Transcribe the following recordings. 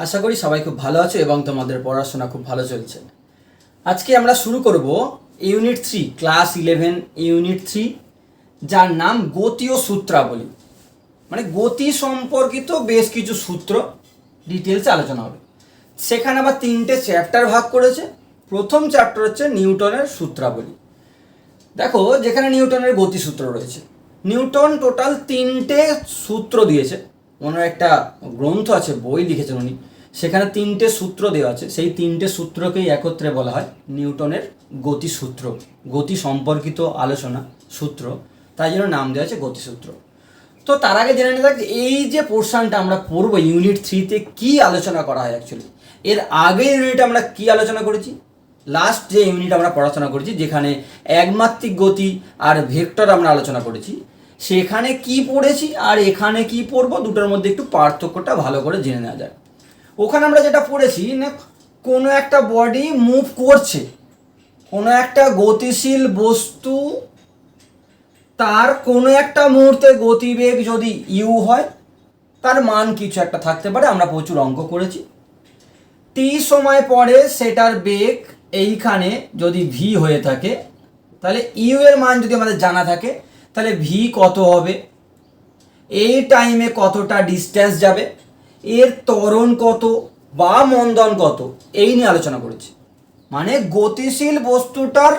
আশা করি সবাই খুব ভালো আছো এবং তোমাদের পড়াশোনা খুব ভালো চলছে। আজকে আমরা শুরু করব ইউনিট 3 ক্লাস 11 ইউনিট 3, যার নাম গতি ও সূত্রাবলী। মানে গতি সম্পর্কিত বেশ কিছু সূত্র ডিটেলসে আলোচনা হবে। সেখানে আবার 3টে চ্যাপ্টার ভাগ করেছে। প্রথম চ্যাপ্টার হচ্ছে নিউটনের সূত্রাবলী। দেখো, যেখানে নিউটনের গতিসূত্র রয়েছে, নিউটন টোটাল 3টে সূত্র দিয়েছে। ওনার একটা গ্রন্থ আছে, বই লিখেছেন উনি, সেখানে 3টে সূত্র দেওয়া আছে। সেই 3টে সূত্রকেই একত্রে বলা হয় নিউটনের গতিসূত্র, গতি সম্পর্কিত আলোচনা সূত্র, তাই জন্য নাম দেওয়া আছে গতিসূত্র। তো তার আগে জেনে নিতে থাকছে এই যে পোর্শনটা আমরা পড়বো ইউনিট 3তে কী আলোচনা করা হয় অ্যাকচুয়ালি। এর আগের ইউনিটে আমরা কী আলোচনা করেছি, লাস্ট যে ইউনিট আমরা পড়াশোনা করেছি যেখানে একমাত্রিক গতি আর ভেক্টর আমরা আলোচনা করেছি, সেখানে কি পড়েছি আর এখানে কি পড়বো দুটোর মধ্যে একটু পার্থক্যটা ভালো করে জেনে নেওয়া যায়। ওখানে আমরা যেটা পড়েছি না, কোনো একটা বডি মুভ করছে, কোনো একটা গতিশীল বস্তু, তার কোনো একটা মুহূর্তে গতিবেগ যদি ইউ হয়, তার মান কিছু একটা থাকতে পারে। আমরা প্রচুর অঙ্ক করেছি। টি সময় পরে সেটার বেগ এইখানে যদি ভি হয়ে থাকে, তাহলে ইউ এর মান যদি আমাদের জানা থাকে, তাহলে ভি কত হবে, এই টাইমে কতটা ডিস্টেন্স যাবে, এর ত্বরণ কত বা মন্দন কত, এই নিয়ে আলোচনা করেছি। মানে গতিশীল বস্তুটার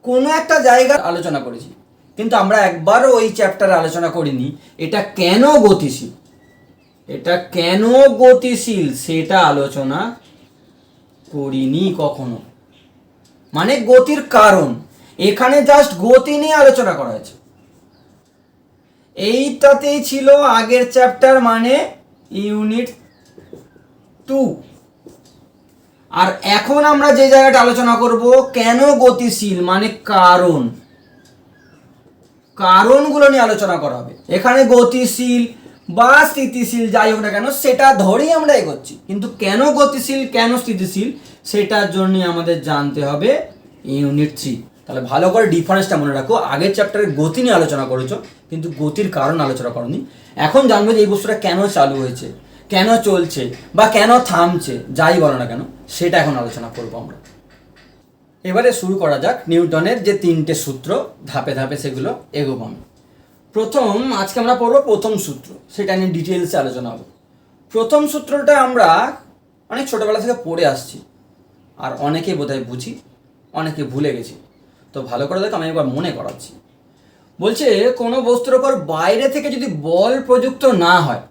কোনো একটা জায়গার আলোচনা করেছি, কিন্তু আমরা একবারও ওই চ্যাপ্টারে আলোচনা করিনি এটা কেন গতিশীল, এটা কেন গতিশীল সেটা আলোচনা করিনি কখনো। মানে গতির কারণ, এখানে জাস্ট গতি নিয়ে আলোচনা করা হয়েছে। এইটাতেই ছিল আগের চ্যাপ্টার, মানে ইউনিট 2। আর এখন আমরা যে জায়গাটা আলোচনা করব কেন গতিশীল, মানে কারণ, কারণগুলো নিয়ে আলোচনা করা হবে। এখানে গতিশীল বা স্থিতিশীল যাই হোক না কেন সেটা ধরেই আমরা এগোচ্ছি, কিন্তু কেন গতিশীল কেন স্থিতিশীল সেটার জন্য আমাদের জানতে হবে ইউনিট 3। তাহলে ভালো করে ডিফারেন্সটা মনে রাখো, আগের চ্যাপ্টারে গতি নিয়ে আলোচনা করেছো কিন্তু গতির কারণ আলোচনা করোনি। এখন জানবে যে এই বস্তুটা কেন চালু হয়েছে, কেন চলছে বা কেন থামছে, যাই বলো না কেন সেটা এখন আলোচনা করবো আমরা। এবারে শুরু করা যাক নিউটনের যে 3টে সূত্র, ধাপে ধাপে সেগুলো এগোবো আমি। প্রথম আজকে আমরা পড়বো প্রথম সূত্র, সেটা নিয়ে ডিটেলসে আলোচনা হবে। প্রথম সূত্রটা আমরা অনেক ছোটোবেলা থেকে পড়ে আসছি, আর অনেকে বোধহয় বুঝি, অনেকে ভুলে গেছি। তো ভালো করে দেখো, আমি একবার মনে করাচ্ছি। বলছে কোনো বস্তুর ওপর বাইরে থেকে যদি বল প্রযুক্ত না হয়,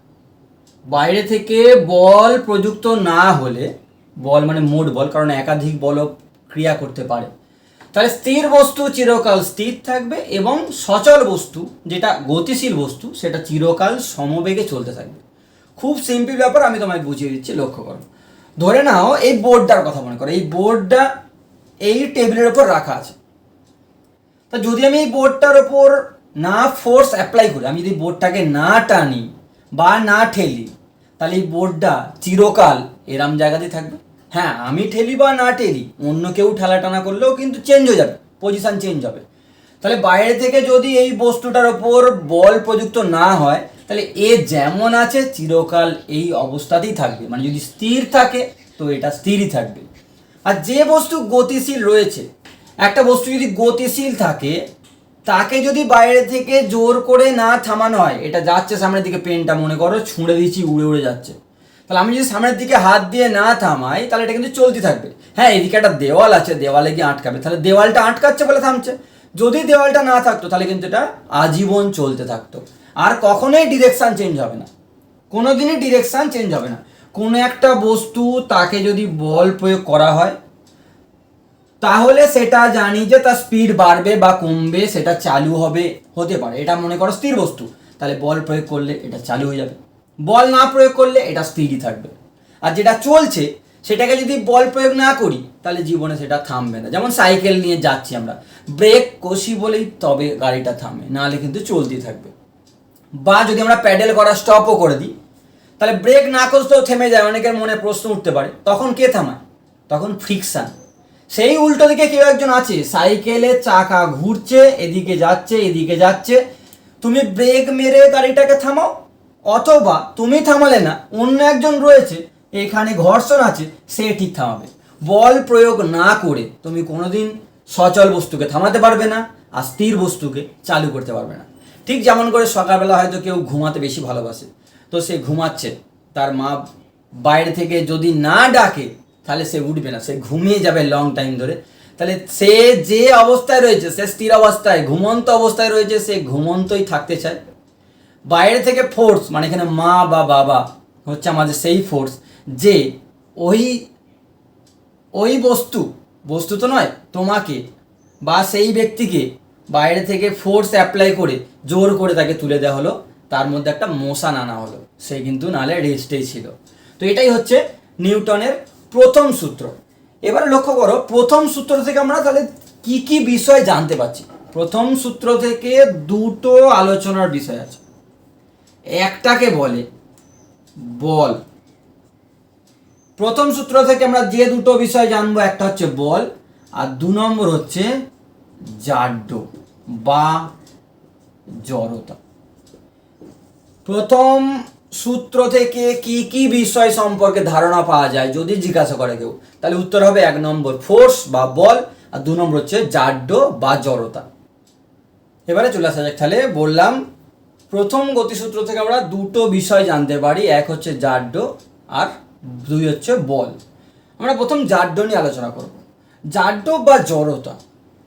বাইরে থেকে বল প্রযুক্ত না হলে, বল মানে মোট বল, কারণ একাধিক বল ক্রিয়া করতে পারে, তাহলে স্থির বস্তু চিরকাল স্থির থাকবে এবং সচল বস্তু যেটা গতিশীল বস্তু সেটা চিরকাল সমবেগে চলতে থাকবে। খুব সিম্পল ব্যাপার, আমি তোমায় বুঝিয়ে দিচ্ছি, লক্ষ্য করো। ধরে নাও এই বোর্ডটার কথা মনে করো, এই বোর্ডটা এই টেবিলের ওপর রাখা আছে। তা যদি আমি এই বোর্ডটার ওপর না ফোর্স অ্যাপ্লাই করি, আমি যদি বোর্ডটাকে না টানি বা না ঠেলি, তাহলে এই বোর্ডটা চিরকাল এরম জায়গাতেই থাকবে। হ্যাঁ, আমি ঠেলি বা না ঠেলি, অন্য কেউ ঠেলা টানা করলেও কিন্তু চেঞ্জ হয়ে যাবে, পজিশান চেঞ্জ হবে। তাহলে বাইরে থেকে যদি এই বস্তুটার ওপর বল প্রযুক্ত না হয়, তাহলে এ যেমন আছে চিরকাল এই অবস্থাতেই থাকবে। মানে যদি স্থির থাকে তো এটা স্থিরই থাকবে। আর যে বস্তু গতিশীল রয়েছে, একটা বস্তু যদি গতিশীল থাকে, তাকে যদি বাইরে থেকে জোর করে না থামানো হয়, এটা যাচ্ছে সামনের দিকে, পেনটা মনে করো ছুঁড়ে দিচ্ছি, উড়ে উড়ে যাচ্ছে, তাহলে আমি যদি সামনের দিকে হাত দিয়ে না থামাই তাহলে এটা কিন্তু চলতে থাকবে। হ্যাঁ, এদিকে একটা দেওয়াল আছে, দেওয়ালে গিয়ে আটকাবে, তাহলে দেওয়ালটা আটকাচ্ছে বলে থামছে। যদি দেওয়ালটা না থাকতো তাহলে কিন্তু এটা আজীবন চলতে থাকতো, আর কখনোই ডিরেকশান চেঞ্জ হবে না, কোনো দিনই ডিরেকশান চেঞ্জ হবে না। কোনো একটা বস্তু তাকে যদি বল প্রয়োগ করা হয়, তাহলে সেটা জানি যে তার স্পিড বাড়বে বা কমবে, সেটা চালু হবে, হতে পারে। এটা মনে করো স্থির বস্তু, তাহলে বল প্রয়োগ করলে এটা চালু হয়ে যাবে, বল না প্রয়োগ করলে এটা স্থিরই থাকবে। আর যেটা চলছে সেটাকে যদি বল প্রয়োগ না করি তাহলে জীবনে সেটা থামবে না। যেমন সাইকেল নিয়ে যাচ্ছি আমরা, ব্রেক কষি বলেই তবে গাড়িটা থামে, নাহলে কিন্তু চলতেই থাকবে। বা যদি আমরা প্যাডেল করা স্টপও করে দিই, তাহলে ব্রেক না করতেও থেমে যায়। অনেকের মনে প্রশ্ন উঠতে পারে, তখন কে থামায়? তখন ফ্রিকশান। সেই উল্টো দিকে কেউ একজন আছে, সাইকেলের চাকা ঘুরছে, এদিকে যাচ্ছে এদিকে যাচ্ছে, তুমি ব্রেক মেরে গাড়িটাকে থামাও, অথবা তুমি থামালে না, অন্য একজন রয়েছে এখানে ঘর্ষণ আছে, সে ঠিক থামাবে। বল প্রয়োগ না করে তুমি কোনোদিন সচল বস্তুকে থামাতে পারবে না, আর স্থির বস্তুকে চালু করতে পারবে না। ঠিক যেমন করে সকালবেলা হয়তো কেউ ঘুমাতে বেশি ভালোবাসে, তো সে ঘুমাচ্ছে, তার মা বাইরে থেকে যদি না ডাকে তাহলে সে উঠবে না, সে ঘুমিয়ে যাবে লং টাইম ধরে। তাহলে সে যে অবস্থায় রয়েছে, সে স্থির অবস্থায় ঘুমন্ত অবস্থায় রয়েছে, সে ঘুমন্তই থাকতে চায়। বাইরে থেকে ফোর্স, মানে এখানে মা বা বাবা হচ্ছে আমাদের সেই ফোর্স, যে ওই ওই বস্তু তো নয়, তোমাকে বা সেই ব্যক্তিকে বাইরে থেকে ফোর্স অ্যাপ্লাই করে জোর করে তাকে তুলে দেওয়া হলো, তার মধ্যে একটা মোশন আনা হলো, সে কিন্তু নালে রেস্টেই ছিল। তো এটাই হচ্ছে নিউটনের প্রথম সূত্র। এবারে লক্ষ্য করো, প্রথম সূত্র থেকে আমরা তাহলে কি কি বিষয় জানতে পারছি। প্রথম সূত্র থেকে দুটো আলোচনার বিষয় আছে। একটাকে বলে বল। প্রথম সূত্র থেকে আমরা যে দুটো বিষয় জানবো, একটা হচ্ছে বল, আর 2 নম্বর হচ্ছে জাড্য বা জড়তা। প্রথম সূত্র থেকে কি কি বিষয় সম্পর্কে ধারণা পাওয়া যায় যদি জিজ্ঞাসা করে কেউ, তাহলে উত্তর হবে 1 নম্বর ফোর্স বা বল, আর 2 নম্বর হচ্ছে জাড্য বা জড়তা। এবারে চলে আসা যাক, তাহলে বললাম প্রথম গতিসূত্র থেকে আমরা দুটো বিষয় জানতে পারি, এক হচ্ছে জাড্য আর 2 হচ্ছে বল। আমরা প্রথম জাড্য নিয়ে আলোচনা করব। জাড্য বা জড়তা।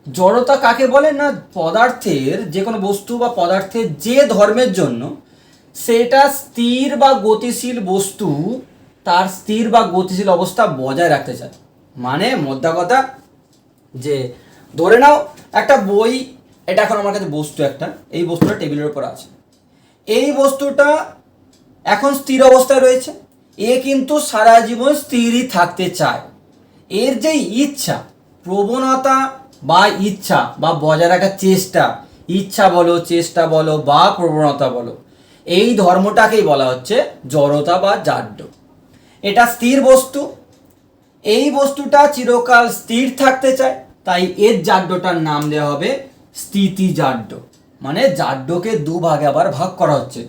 জড়তা কাকে বলে না, পদার্থের, যে কোনো বস্তু বা পদার্থের যে ধর্মের জন্য সেটা স্থির বা গতিশীল বস্তু তার স্থির বা গতিশীল অবস্থা বজায় রাখতে চায়। মানে মোদ্দা কথা, যে ধরে নাও একটা বই, এটা এখন আমার কাছে বস্তু একটা, এই বস্তুটা টেবিলের উপর আছে, এই বস্তুটা এখন স্থির অবস্থায় রয়েছে, এ কিন্তু সারা জীবন স্থিরই থাকতে চায়। এর যে ইচ্ছা, প্রবণতা বা ইচ্ছা বা বজায় রাখার চেষ্টা, ইচ্ছা বলো, চেষ্টা বলো বা প্রবণতা বলো, এই ধর্মটাকেই বলা হচ্ছে জড়তা বা জাড্য। এটা স্থির বস্তু, এই বস্তুটা চিরকাল স্থির থাকতে চায়, তাই এর জাড্যটার নাম দেওয়া হবে স্থিতিজাড্য। মানে জাড্যকে 2 ভাগে আবার ভাগ করা হচ্ছে।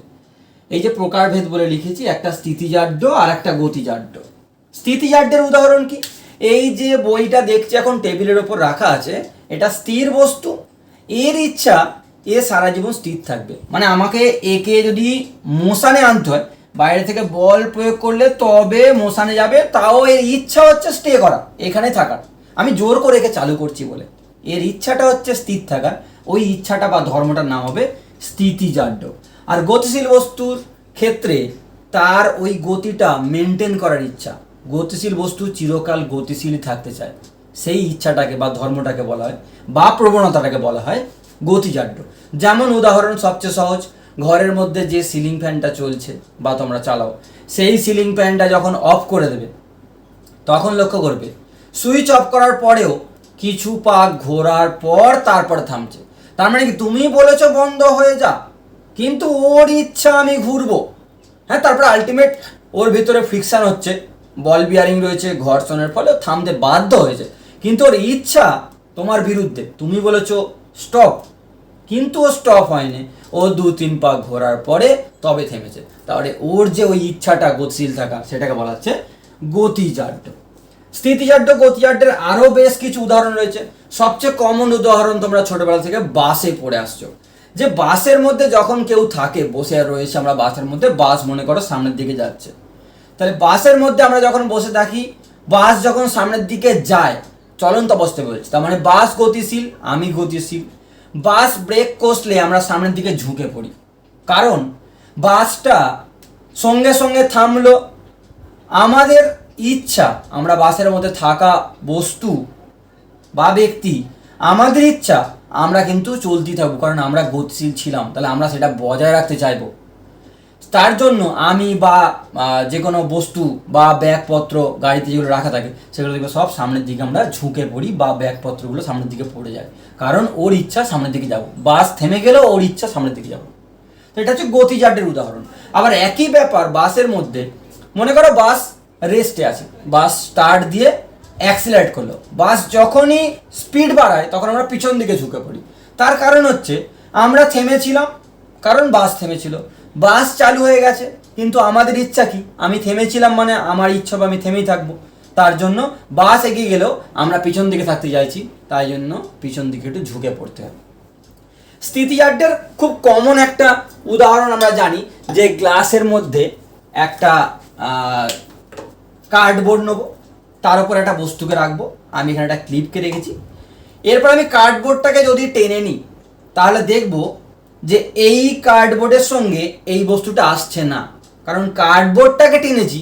এই যে প্রকারভেদ বলে লিখেছি, একটা স্থিতিজাড্য আর একটা গতিজাড্য। স্থিতিজাড্যের উদাহরণ কি, এই যে বইটা দেখছি এখন টেবিলের ওপর রাখা আছে, এটা স্থির বস্তু, এর ইচ্ছা এ সারা জীবন স্থির থাকবে। মানে আমাকে একে যদি মোশানে আনতে হয়, বাইরে থেকে বল প্রয়োগ করলে তবে মোশানে যাবে, তাও এর ইচ্ছা হচ্ছে স্টে করা, এখানে থাকার। আমি জোর করে একে চালু করছি বলে, এর ইচ্ছাটা হচ্ছে স্থির থাকার, ওই ইচ্ছাটা বা ধর্মটার নাম হবে স্থিতিজাড্য। আর গতিশীল বস্তুর ক্ষেত্রে তার ওই গতিটা মেনটেন করার ইচ্ছা, গতিশীল বস্তু চিরকাল গতিশীল থাকতে চায়, সেই ইচ্ছাটাকে বা ধর্মটাকে বলা হয় বা প্রবণতাটাকে বলা হয় গতিজাড্য। যেমন উদাহরণ সবচেয়ে সহজ, ঘরের মধ্যে যে সিলিং ফ্যানটা চলছে বা তোমরা চালাও, সেই সিলিং ফ্যানটা যখন অফ করে দেবে, তখন লক্ষ্য করবে সুইচ অফ করার পরেও কিছু পাক ঘোরার পর তারপরে থামছে। তার মানে কি, তুমি বলেছো বন্ধ হয়ে যা, কিন্তু ওর ইচ্ছা আমি ঘুরবো। হ্যাঁ, তারপরে আলটিমেট ওর ভিতরে ফ্রিকশন হচ্ছে, বল বিয়ারিং রয়েছে, ঘর্ষণের ফলে থামতে বাধ্য হয়েছে, কিন্তু ওর ইচ্ছা তোমার বিরুদ্ধে। তুমি বলেছো স্টপ, কিন্তু ও স্টপ হয়নি, ও 2-3 পাক ঘোরার পরে তবে থেমেছে। তাহলে ওর যে ওই ইচ্ছাটা গতিশীল থাকা, সেটাকে বলা হচ্ছে গতিজাড্য। স্থিতিজাড্য, গতিজাড্যের আরও বেশ কিছু উদাহরণ রয়েছে। সবচেয়ে কমন উদাহরণ তোমরা ছোটবেলা থেকে বাসে পড়ে আসছো, যে বাসের মধ্যে যখন কেউ থাকে, বসে রয়েছে আমরা বাসের মধ্যে, বাস মনে করো সামনের দিকে যাচ্ছে, তাহলে বাসের মধ্যে আমরা যখন বসে থাকি, বাস যখন সামনের দিকে যায়, চলন্ত অবস্থায় বলছি, তার মানে বাস গতিশীল, আমি গতিশীল। বাস ব্রেক কষলে আমরা সামনের দিকে ঝুঁকে পড়ি, কারণ বাসটা সঙ্গে সঙ্গে থামলো। আমাদের ইচ্ছা, আমরা বাসের মধ্যে থাকা বস্তু বা ব্যক্তি, আমাদের ইচ্ছা আমরা কিন্তু চলতেই থাকবো, কারণ আমরা গতিশীল ছিলাম, তাহলে আমরা সেটা বজায় রাখতে চাইবো। তার জন্য আমি বা যে কোনো বস্তু বা ব্যাগপত্র গাড়িতে যেগুলো রাখা থাকে, সেগুলো দেখবে সব সামনের দিকে আমরা ঝুঁকে পড়ি, বা ব্যাগপত্রগুলো সামনের দিকে পড়ে যায়, কারণ ওর ইচ্ছা সামনের দিকে যাবো। বাস থেমে গেলেও ওর ইচ্ছা সামনের দিকে যাবো। তো এটা হচ্ছে গতিজাড্যের উদাহরণ। আবার একই ব্যাপার বাসের মধ্যে, মনে করো বাস রেস্টে আছে, বাস স্টার্ট দিয়ে অ্যাক্সিলারেট করলো, বাস যখনই স্পিড বাড়ায় তখন আমরা পিছন দিকে ঝুঁকে পড়ি। তার কারণ হচ্ছে আমরা থেমেছিলাম, কারণ বাস থেমেছিল, বাস চালু হয়ে গেছে, কিন্তু আমাদের ইচ্ছা কি, আমি থেমেছিলাম মানে আমার ইচ্ছা হবে আমি থেমেই থাকবো। তার জন্য বাস এগিয়ে গেলেও আমরা পিছন দিকে থাকতে চাইছি, তাই জন্য পিছন দিকে একটু ঝুঁকে পড়তে হবে। স্থিতিজাড্যের খুব কমন একটা উদাহরণ আমরা জানি, যে গ্লাসের মধ্যে একটা কার্ডবোর্ড নেবো, তার উপর একটা বস্তুকে রাখবো, আমি এখানে একটা ক্লিপকে রেখেছি। এরপর আমি কার্ডবোর্ডটাকে যদি টেনে নিই তাহলে দেখব যে এই কার্ডবোর্ডের সঙ্গে এই বস্তুটা আসছে না, কারণ কার্ডবোর্ডটাকে টেনেছি।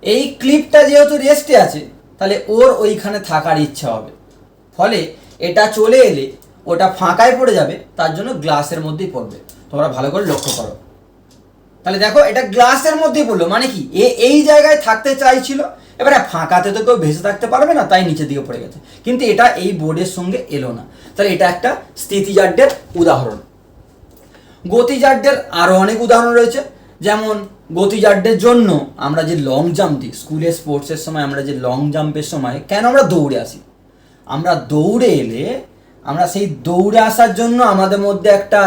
এই ক্লিপটা যেহেতু রেস্টে আছে তাহলে ওর ওইখানে থাকার ইচ্ছা হবে, ফলে এটা চলে এলে ওটা ফাঁকায় পড়ে যাবে, তার জন্য গ্লাসের মধ্যেই পড়বে। তোমরা ভালো করে লক্ষ্য করো, তাহলে দেখো এটা গ্লাসের মধ্যেই পড়লো, মানে কি এই জায়গায় থাকতে চাইছিল, এবারে ফাঁকাতে তো কেউ ভেসে থাকতে পারবে না, তাই নিচের দিকে পড়ে গেছে, কিন্তু এটা এই বোর্ডের সঙ্গে এলো না। তাহলে এটা একটা স্থিতিজাড্যের উদাহরণ। গতিজাড্যের আরও অনেক উদাহরণ রয়েছে, যেমন গতিজাড্যের জন্য আমরা যে লং জাম্প দিই, স্কুলে স্পোর্টসের সময় আমরা যে লং জাম্পের সময় কেন আমরা দৌড়ে আসি, আমরা দৌড়ে এলে আমরা সেই দৌড়ে আসার জন্য আমাদের মধ্যে একটা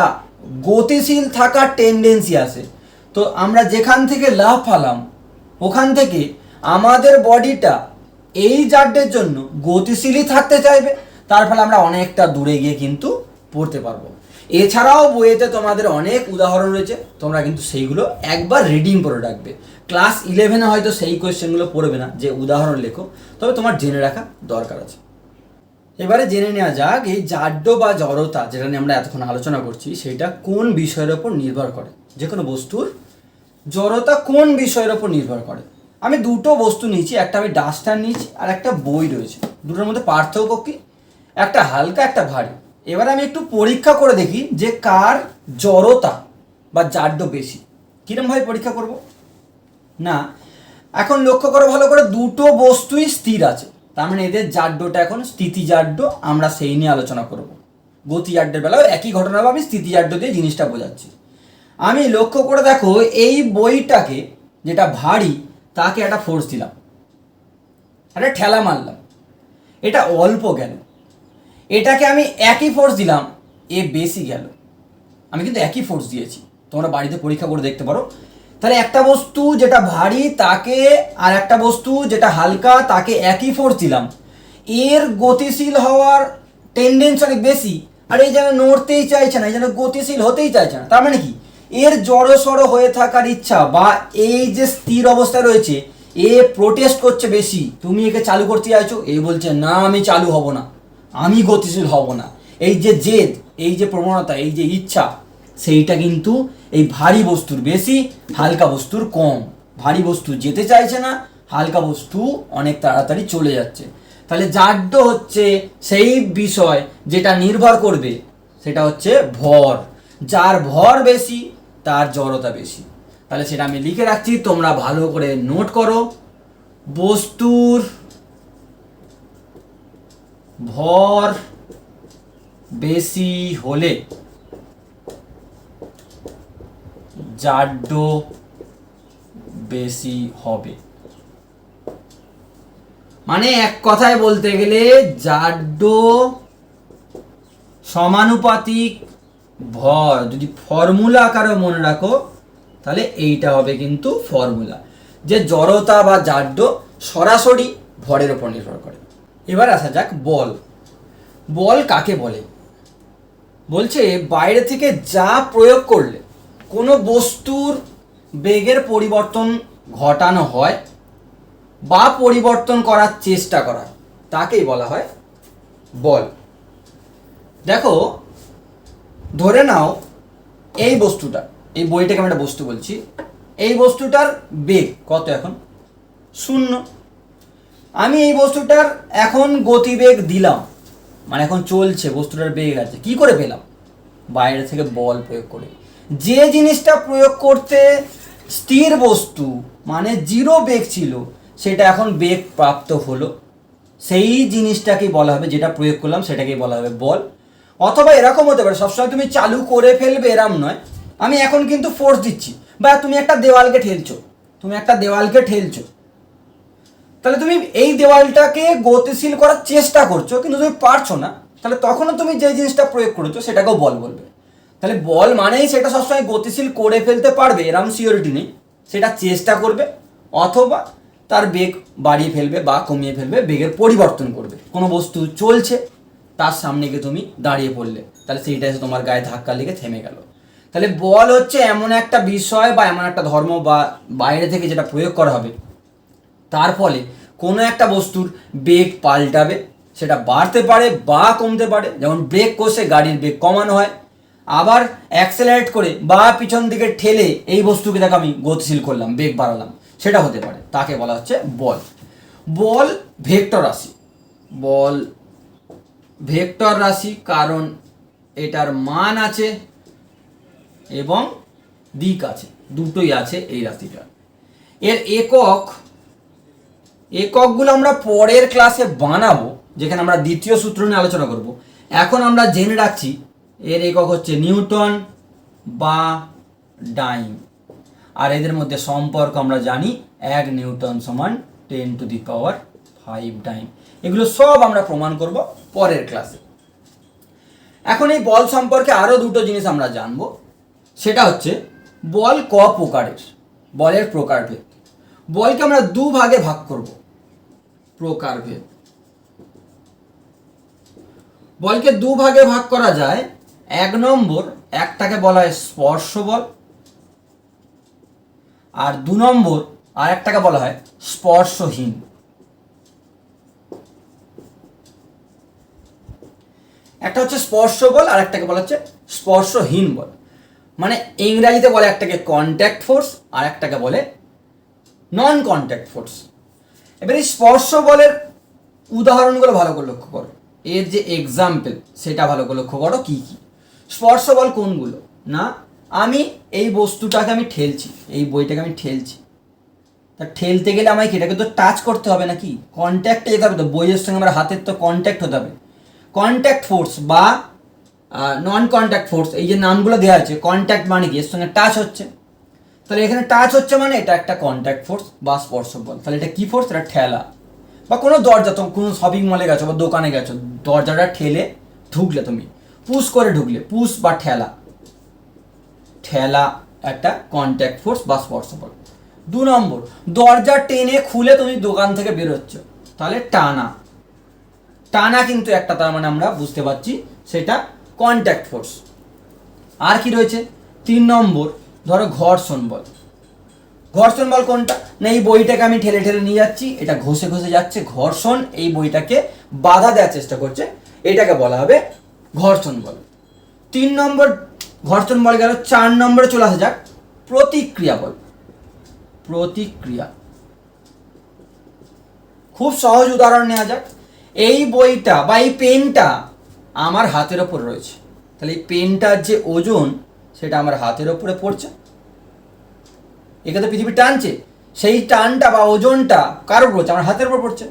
গতিশীল থাকার টেন্ডেন্সি আসে। তো আমরা যেখান থেকে লাফালাম ওখান থেকে আমাদের বডিটা এই জাড্যের জন্য গতিশীলই থাকতে চাইবে, তার ফলে আমরা অনেকটা দূরে গিয়ে কিন্তু পড়তে পারবো। এছাড়াও বইয়েতে তোমাদের অনেক উদাহরণ রয়েছে, তোমরা কিন্তু সেইগুলো একবার রিডিং করে রাখবে। ক্লাস 11-এ হয়তো সেই কোয়েশ্চেনগুলো পড়বে না যে উদাহরণ লেখো, তবে তোমার জেনে রাখা দরকার আছে। এবারে জেনে নেওয়া যাক এই জাড্য বা জড়তা যেটা নিয়ে আমরা এতক্ষণ আলোচনা করছি সেটা কোন বিষয়ের ওপর নির্ভর করে। যে কোনো বস্তুর জড়তা কোন বিষয়ের ওপর নির্ভর করে। আমি দুটো বস্তু নিয়েছি, একটা আমি ডাস্টার নিয়েছি আর একটা বই রয়েছে, দুটোর মধ্যে পার্থক্য কি, একটা হালকা একটা ভারী। এবার আমি একটু পরীক্ষা করে দেখি যে কার জড়তা বা জাড্য বেশি। কিরমভাবে পরীক্ষা করব না, এখন লক্ষ্য করো ভালো করে, দুটো বস্তুই স্থির আছে, তার মানে এদের জাড্যটা এখন স্থিতিজাড্য, আমরা সেই নিয়ে আলোচনা করব। গতিজাড্যের বেলাও একই ঘটনা, আমি স্থিতিজাড্য দিয়ে জিনিসটা বোঝাচ্ছি। আমি লক্ষ্য করে দেখো এই বইটাকে যেটা ভারী তাকে একটা ফোর্স দিলাম, একটা ঠেলা মারলাম, এটা অল্প গেল। এটাকে আমি একই ফোর্স দিলাম, এ বেশি গেল। আমি কিন্তু একই ফোর্স দিয়েছি, তোমরা বাড়িতে পরীক্ষা করে দেখতে পারো। তাহলে একটা বস্তু যেটা ভারী তাকে আর একটা বস্তু যেটা হালকা তাকে একই ফোর্স দিলাম, এর গতিশীল হওয়ার টেন্ডেন্সি অনেক বেশি, আর এই যেন নড়তেই চাইছে না, এই যেন গতিশীল হতেই চাইছে না। তার মানে কি, এর জড়সড় হয়ে থাকার ইচ্ছা বা এই যে স্থির অবস্থায় রয়েছে এ প্রোটেস্ট করছে বেশি। তুমি একে চালু করতে চাইছো, এ বলছে না আমি চালু হব না, আমি গতিশীল হব না। এই যে জেদ, এই যে প্রবণতা, এই যে ইচ্ছা, সেইটা কিন্তু এই ভারী বস্তুর বেশি, হালকা বস্তুর কম। ভারী বস্তু যেতে চাইছে না, হালকা বস্তু অনেক তাড়াতাড়ি চলে যাচ্ছে। তাহলে জাড্য হচ্ছে সেই বিষয় যেটা নির্ভর করবে, সেটা হচ্ছে ভর। যার ভর বেশি তার জড়তা বেশি। তাহলে সেটা আমি লিখে রাখছি, তোমরা ভালো করে নোট করো। বস্তুর ভর বেশি হলে জাড্য বেশি হবে। মানে এক কথায় বলতে গেলে জাড্য সমানুপাতিক ভর। যদি ফর্মুলা আকারে মনে রাখো তাহলে এইটা হবে কিন্তু ফর্মুলা, যে জড়তা বা জাড্য সরাসরি ভরের উপর নির্ভর করে। এবার আসা যাক বল। বল কাকে বলে? বলছে বাইরে থেকে যা প্রয়োগ করলে কোনো বস্তুর বেগের পরিবর্তন ঘটানো হয় বা পরিবর্তন করার চেষ্টা করা, তাকেই বলা হয় বল। দেখো ধরে নাও এই বস্তুটা, এই বইটাকে আমি একটা বস্তু বলছি, এই বস্তুটার বেগ কত এখন? 0। আমি এই বস্তুটার এখন গতিবেগ দিলাম, মানে এখন চলছে, বস্তুটার বেগ আছে। কি করে পেলাম? বাইরে থেকে বল প্রয়োগ করে। যে জিনিসটা প্রয়োগ করতে স্থির বস্তু মানে 0 বেগ ছিল, সেটা এখন বেগ প্রাপ্ত হলো, সেই জিনিসটাকেই বলা হবে, যেটা প্রয়োগ করলাম সেটাকেই বলা হবে বল। অথবা এরকম হতে পারে, সবসময় তুমি চালু করে ফেলবে এরম নয়, আমি এখন কিন্তু ফোর্স দিচ্ছি, বা তুমি একটা দেওয়ালকে ঠেলছো, তাহলে তুমি এই দেওয়ালটাকে গতিশীল করার চেষ্টা করছো কিন্তু তুমি পারছো না, তাহলে তখনও তুমি যে জিনিসটা প্রয়োগ করেছো সেটাকেও বল বলবে। তাহলে বল মানেই সেটা সবসময় গতিশীল করে ফেলতে পারবে এরম সিওরিটি নেই, সেটা চেষ্টা করবে, অথবা তার বেগ বাড়িয়ে ফেলবে বা কমিয়ে ফেলবে, বেগের পরিবর্তন করবে। কোনো বস্তু চলছে, তার সামনে গিয়ে তুমি দাঁড়িয়ে পড়লে, তাহলে সেইটা এসে তোমার গায়ে ধাক্কা লেগে থেমে গেল। তাহলে বল হচ্ছে এমন একটা বিষয় বা এমন একটা ধর্ম বা বাইরে থেকে যেটা প্রয়োগ করা হবে, তার ফলে কোনো একটা বস্তুর বেগ পাল্টাবে, সেটা বাড়তে পারে বা কমতে পারে। যেমন ব্রেক কষে গাড়ির বেগ কমানো হয়, আবার অ্যাক্সেলারেট করে বা পিছন দিকে ঠেলে এই বস্তুকে দেখো আমি গতিশীল করলাম, বেগ বাড়ালাম, সেটা হতে পারে। তাকে বলা হচ্ছে বল। বল ভেক্টর রাশি, বল ভেক্টর রাশি, কারণ এটার মান আছে এবং দিক আছে, দুটোই আছে এই রাশিটার। এর এককগুলো আমরা পরের ক্লাসে বানাবো, যেখানে আমরা দ্বিতীয় সূত্র নিয়ে আলোচনা করব। এখন আমরা জেনে রাখছি এর একক হচ্ছে নিউটন বা ডাইন, আর এদের মধ্যে সম্পর্ক আমরা জানি 1 নিউটন সমান 10⁵ ডাইন। এগুলো সব আমরা প্রমাণ করব পরের ক্লাসে। এখন এই বল সম্পর্কে আরও দুটো জিনিস আমরা জানবো, সেটা হচ্ছে বল ক প্রকারের, বলের প্রকারভেদ। বলকে আমরা দুভাগে ভাগ করব, প্রকারভেদ। বলকে দুভাগে ভাগ করা যায়। 1 নম্বর, একটাকে বলা হয় স্পর্শ বল, আর 2 নম্বর আর একটাকে বলা হয় স্পর্শহীন। একটা হচ্ছে স্পর্শ বল আর একটাকে বলা হচ্ছে স্পর্শহীন বল। মানে ইংরাজিতে বলে একটাকে কন্ট্যাক্ট ফোর্স আর একটাকে বলে নন কন্ট্যাক্ট ফোর্স। এবার এই স্পর্শ বলের উদাহরণগুলো ভালো করে লক্ষ্য করো, এর যে এক্সাম্পল সেটা ভালো করে লক্ষ্য করো কি কি। স্পর্শ বল কোনগুলো? না, আমি এই বস্তুটাকে আমি ঠেলছি, এই বইটাকে আমি ঠেলছি, তা ঠেলতে গেলে আমাকে এটাকে তো টাচ করতে হবে নাকি, কন্ট্যাক্টে যেতে হবে তো, বইয়ের সঙ্গে আমার হাতের তো কন্ট্যাক্ট হতে হবে। কন্ট্যাক্ট ফোর্স বা নন কন্ট্যাক্ট ফোর্স, এই যে নামগুলো দেওয়া আছে, কন্ট্যাক্ট মানে কি এর সঙ্গে টাচ হচ্ছে, তাহলে এখানে টাচ হচ্ছে মানে এটা একটা কন্ট্যাক্ট ফোর্স বা স্পর্শ বল। তাহলে এটা কি ফোর্স? এটা ঠেলা। বা কোনো দরজা, তুমি কোনো শপিং মলে গেছো বা দোকানে গেছো, দরজাটা ঠেলে ঢুকলে, তুমি পুশ করে ঢুকলে, পুশ বা ঠেলা, ঠেলা একটা কন্ট্যাক্ট ফোর্স বা স্পর্শ বল। 2 নম্বর, দরজা টেনে খুলে তুমি দোকান থেকে বেরোচ্ছ, তাহলে টানা, টানা কিন্তু একটা, তার মানে আমরা বুঝতে পারছি সেটা কন্ট্যাক্ট ফোর্স। আর কি রয়েছে? 3 নম্বর, ধরো ঘর্ষণ বল। ঘর্ষণ বল কোনটা? না, এই বইটাকে আমি ঠেলে ঠেলে নিয়ে যাচ্ছি, এটা ঘষে ঘষে যাচ্ছে, ঘর্ষণ এই বইটাকে বাধা দেওয়ার চেষ্টা করছে, এটাকে বলা হবে ঘর্ষণ বল। 3 নম্বর ঘর্ষণ বল গেল। 4 নম্বরে চলে আসা যাক প্রতিক্রিয়া বল। প্রতিক্রিয়া, খুব সহজ উদাহরণ নেওয়া যাক। এই বইটা বা এই পেনটা আমার হাতের ওপর রয়েছে, তাহলে এই পেনটার যে ওজন সেটা আমার হাতের ওপরে পড়ছে, একে তো পৃথিবী টানছে, সেই টানটা বা ওজনটা কার উপর পড়ছে? আমার হাতের উপর পড়ছে।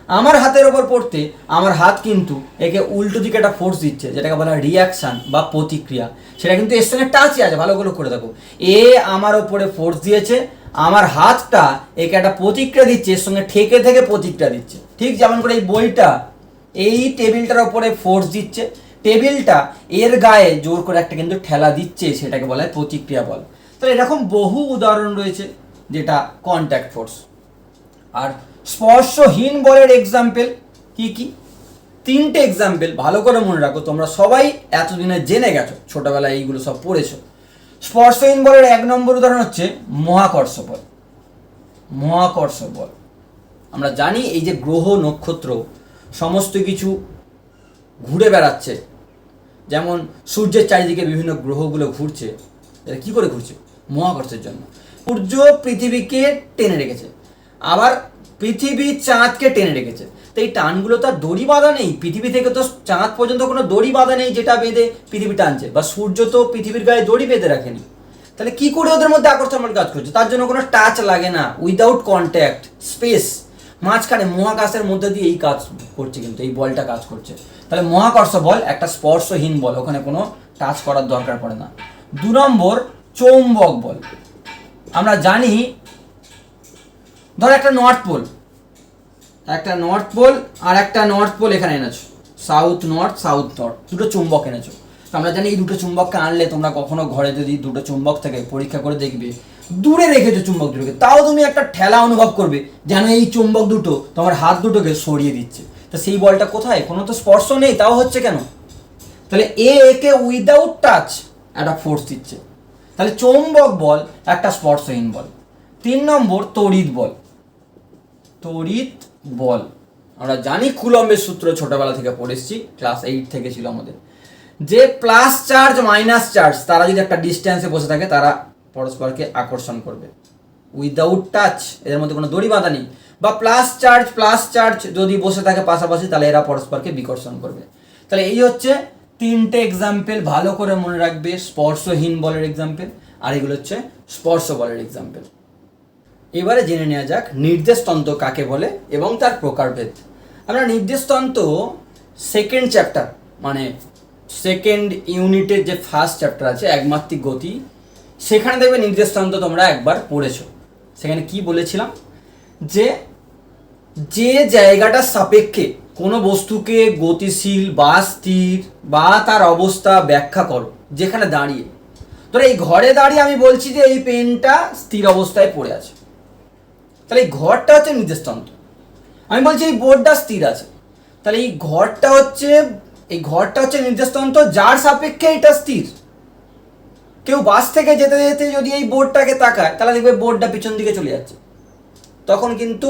আমার হাতের ওপর পড়তে আমার হাত কিন্তু একে উল্টো দিকে একটা ফোর্স দিচ্ছে, যেটাকে বলা হয় রিয়াকশান বা প্রতিক্রিয়া, সেটা কিন্তু এর সঙ্গে টাচই আছে। ভালো করে করে দেখো, এ আমার ওপরে ফোর্স দিয়েছে, আমার হাতটা একে একটা প্রতিক্রিয়া দিচ্ছে, এর সঙ্গে ঠেকে থেকে প্রতিক্রিয়া দিচ্ছে। ঠিক যেমন করে এই বইটা এই টেবিলটার ওপরে ফোর্স দিচ্ছে, টেবিলটা এর গায়ে জোর করে একটা কিন্তু ঠেলা দিচ্ছে, সেটাকে বলা হয় প্রতিক্রিয়া বল। তাহলে এরকম বহু উদাহরণ রয়েছে যেটা কন্ট্যাক্ট ফোর্স। আর স্পর্শহীন বলের এক্সাম্পল কি কি? 3টে এক্সাম্পল ভালো করে মনে রাখো, তোমরা সবাই এতদিনে জেনে গেছো, ছোটবেলায় এইগুলো সব পড়েছো। স্পর্শহীন বলের 1 নম্বর উদাহরণ হচ্ছে মহাকর্ষ বল। মহাকর্ষ বল, আমরা জানি এই যে গ্রহ নক্ষত্র সমস্ত কিছু ঘুরে বেড়াচ্ছে, যেমন সূর্যের চারিদিকে বিভিন্ন গ্রহগুলো ঘুরছে, এটা কী করে ঘুরছে? মহাকর্ষের জন্য। সূর্য পৃথিবীকে টেনে রেখেছে, আবার পৃথিবী চাঁদকে টেনে রেখেছে। তো এই টানগুলো তো আর দড়ি বাঁধা নেই, পৃথিবী থেকে তো চাঁদ পর্যন্ত কোনো দড়ি বাঁধা নেই যেটা বেঁধে পৃথিবী টানছে, বা সূর্য তো পৃথিবীর গায়ে দড়ি বেঁধে রাখেনি। তাহলে কি করে ওদের মধ্যে আকর্ষণ কাজ করছে? তার জন্য কোনো টাচ লাগে না, উইদাউট কন্ট্যাক্ট, স্পেস মাঝখানে মহাকাশের মধ্যে দিয়ে এই কাজ করছে, কিন্তু এই বলটা কাজ করছে। তাহলে মহাকর্ষ বল একটা স্পর্শহীন বল, ওখানে কোনো টাচ করার দরকার পড়ে না। 2 নম্বর চৌম্বক বল। আমরা জানি ধর একটা নর্থ পোল, একটা নর্থ পোল আর একটা নর্থ পোল এখানে এনেছো, সাউথ নর্থ, দুটো চুম্বক এনেছো। তো আমরা জানি এই দুটো চুম্বককে আনলে তোমরা কখনো ঘরে যদি দুটো চুম্বক থেকে পরীক্ষা করে দেখবে দূরে রেখেছো চুম্বক দুটোকে, তাও তুমি একটা ঠেলা অনুভব করবে যেন এই চুম্বক দুটো তোমার হাত দুটোকে সরিয়ে দিচ্ছে। তো সেই বলটা কোথায়? কোনো তো স্পর্শ নেই, তাও হচ্ছে কেন? তাহলে একে উইদাউট টাচ একটা ফোর্স দিচ্ছে। তাহলে চৌম্বক বল একটা স্পর্শহীন বল। 3 নম্বর তড়িৎ বল। তড়িৎ বল আমরা জানি কুলম্বের সূত্র ছোটবেলা থেকে পড়েছি, ক্লাস 8 থেকে ছিল আমাদের, যে প্লাস চার্জ মাইনাস চার্জ তারা যদি একটা ডিস্টেন্সে বসে থাকে তারা পরস্পরকে আকর্ষণ করবে উইদাউট টাচ, এদের মধ্যে কোনো দড়ি বাঁধা নেই। বা প্লাস চার্জ যদি বসে থাকে পাশাপাশি তাহলে এরা পরস্পরকে বিকর্ষণ করবে। তাহলে এই হচ্ছে 3টে এক্সাম্পল, ভালো করে মনে রাখবে। স্পর্শহীন বলের এক্সাম্পল, আর এগুলো হচ্ছে স্পর্শ বলের এক্সাম্পল। এবারে জেনে নেওয়া যাক নির্দেশতন্ত্র কাকে বলে এবং তার প্রকারভেদ। আমরা নির্দেশতন্ত্র সেকেন্ড চ্যাপ্টার মানে সেকেন্ড ইউনিটের যে ফার্স্ট চ্যাপ্টার আছে একমাত্রিক গতি, সেখানে দেখবে নির্দেশতন্ত্র তোমরা একবার পড়েছো। সেখানে কি বলেছিলাম, যে যে জায়গাটার সাপেক্ষে কোনো বস্তুকে গতিশীল বা স্থির বা তার অবস্থা ব্যাখ্যা করো, যেখানে দাঁড়িয়ে, ধরো এই ঘরে দাঁড়িয়ে আমি বলছি যে এই পেনটা স্থির অবস্থায় পড়ে আছে, তাহলে এই ঘরটা হচ্ছে নির্দেশতন্ত্র। আমি বলছি এই বোর্ডটা স্থির আছে, তাহলে এই ঘরটা হচ্ছে নির্দেশতন্ত্র যার সাপেক্ষে এটা স্থির। কেউ বাস থেকে যেতে যেতে যদি এই বোর্ডটাকে তাকায় তাহলে দেখবে বোর্ডটা পিছন দিকে চলে যাচ্ছে, তখন কিন্তু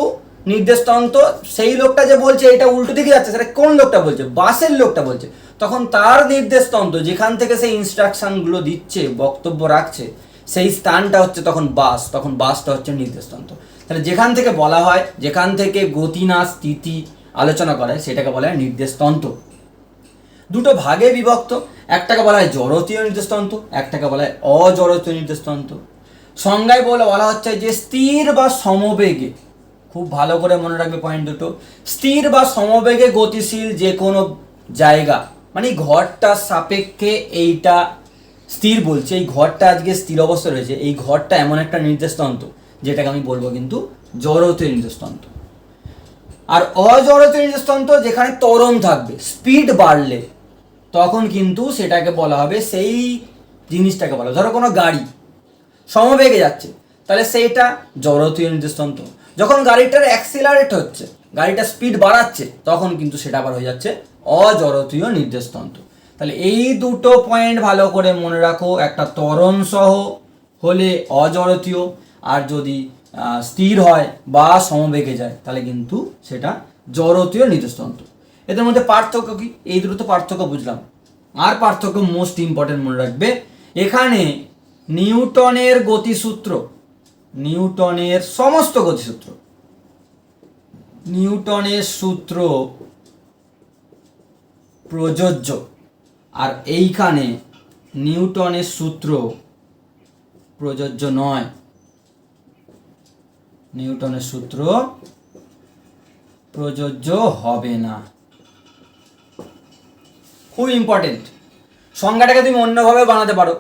নির্দেশতন্ত্র সেই লোকটা যে বলছে এটা উল্টো দিকে যাচ্ছে সেটা কোন লোকটা বলছে? বাসের লোকটা বলছে। তখন তার নির্দেশতন্ত্র যেখান থেকে সেই ইনস্ট্রাকশনগুলো দিচ্ছে, বক্তব্য রাখছে, সেই স্থানটা হচ্ছে তখন বাসটা হচ্ছে নির্দেশতন্ত্র। তাহলে যেখান থেকে বলা হয়, যেখান থেকে গতি না স্থিতি আলোচনা করা হয় সেটাকে বলা হয় নির্দেশতন্ত্র। দুটো ভাগে বিভক্ত, একটাকে বলা হয় জড়তীয় নির্দেশতন্ত্র, একটাকে বলা হয় অজড়তীয় নির্দেশতন্ত্র। সংজ্ঞায় বলা হচ্ছে যে স্থির বা সমবেগে, খুব ভালো করে মনে রাখবে পয়েন্ট দুটো, স্থির বা সমবেগে গতিশীল যে কোনো জায়গা, মানে ঘরটার সাপেক্ষে এইটা স্থির বলছে, এই ঘরটা আজকে স্থির অবস্থা রয়েছে, এই ঘরটা এমন একটা নির্দেশতন্ত্র যেটাকে আমি বলবো কিন্তু জড়তীয় নির্দেশতন্ত্র। আর অজড়তীয় নির্দেশতন্ত্র যেখানে ত্বরণ থাকবে, স্পিড বাড়লে তখন কিন্তু সেটাকে বলা হবে, সেই জিনিসটাকে বলা, ধরো কোনো গাড়ি সমবেগে যাচ্ছে তাহলে সেইটা জড়তীয় নির্দেশতন্ত্র। যখন গাড়িটার অ্যাক্সিলারেট হচ্ছে, গাড়িটা স্পিড বাড়াচ্ছে, তখন কিন্তু সেটা আবার হয়ে যাচ্ছে অজড়তীয় নির্দেশতন্ত্র। তাহলে এই দুটো পয়েন্ট ভালো করে মনে রাখো, একটা ত্বরণ সহ হলে অজড়তীয়, আর যদি স্থির হয় বা সমবেগে যায় তাহলে কিন্তু সেটা জড়তীয় নির্দেশতন্ত্র। এদের মধ্যে পার্থক্য কি? এই দুটো তো পার্থক্য বুঝলাম, আর পার্থক্য মোস্ট ইম্পর্টেন্ট মনে রাখবে, এখানে নিউটনের গতিসূত্র, নিউটনের সমস্ত গতিসূত্র, নিউটনের সূত্র প্রযোজ্য, আর এইখানে নিউটনের সূত্র প্রযোজ্য নয়। নিউটনের সূত্র প্রযোজ্য হবে না, খুব ইম্পর্টেন্ট। সংজ্ঞাটাকে তুমি অন্যভাবে বানাতে পারো,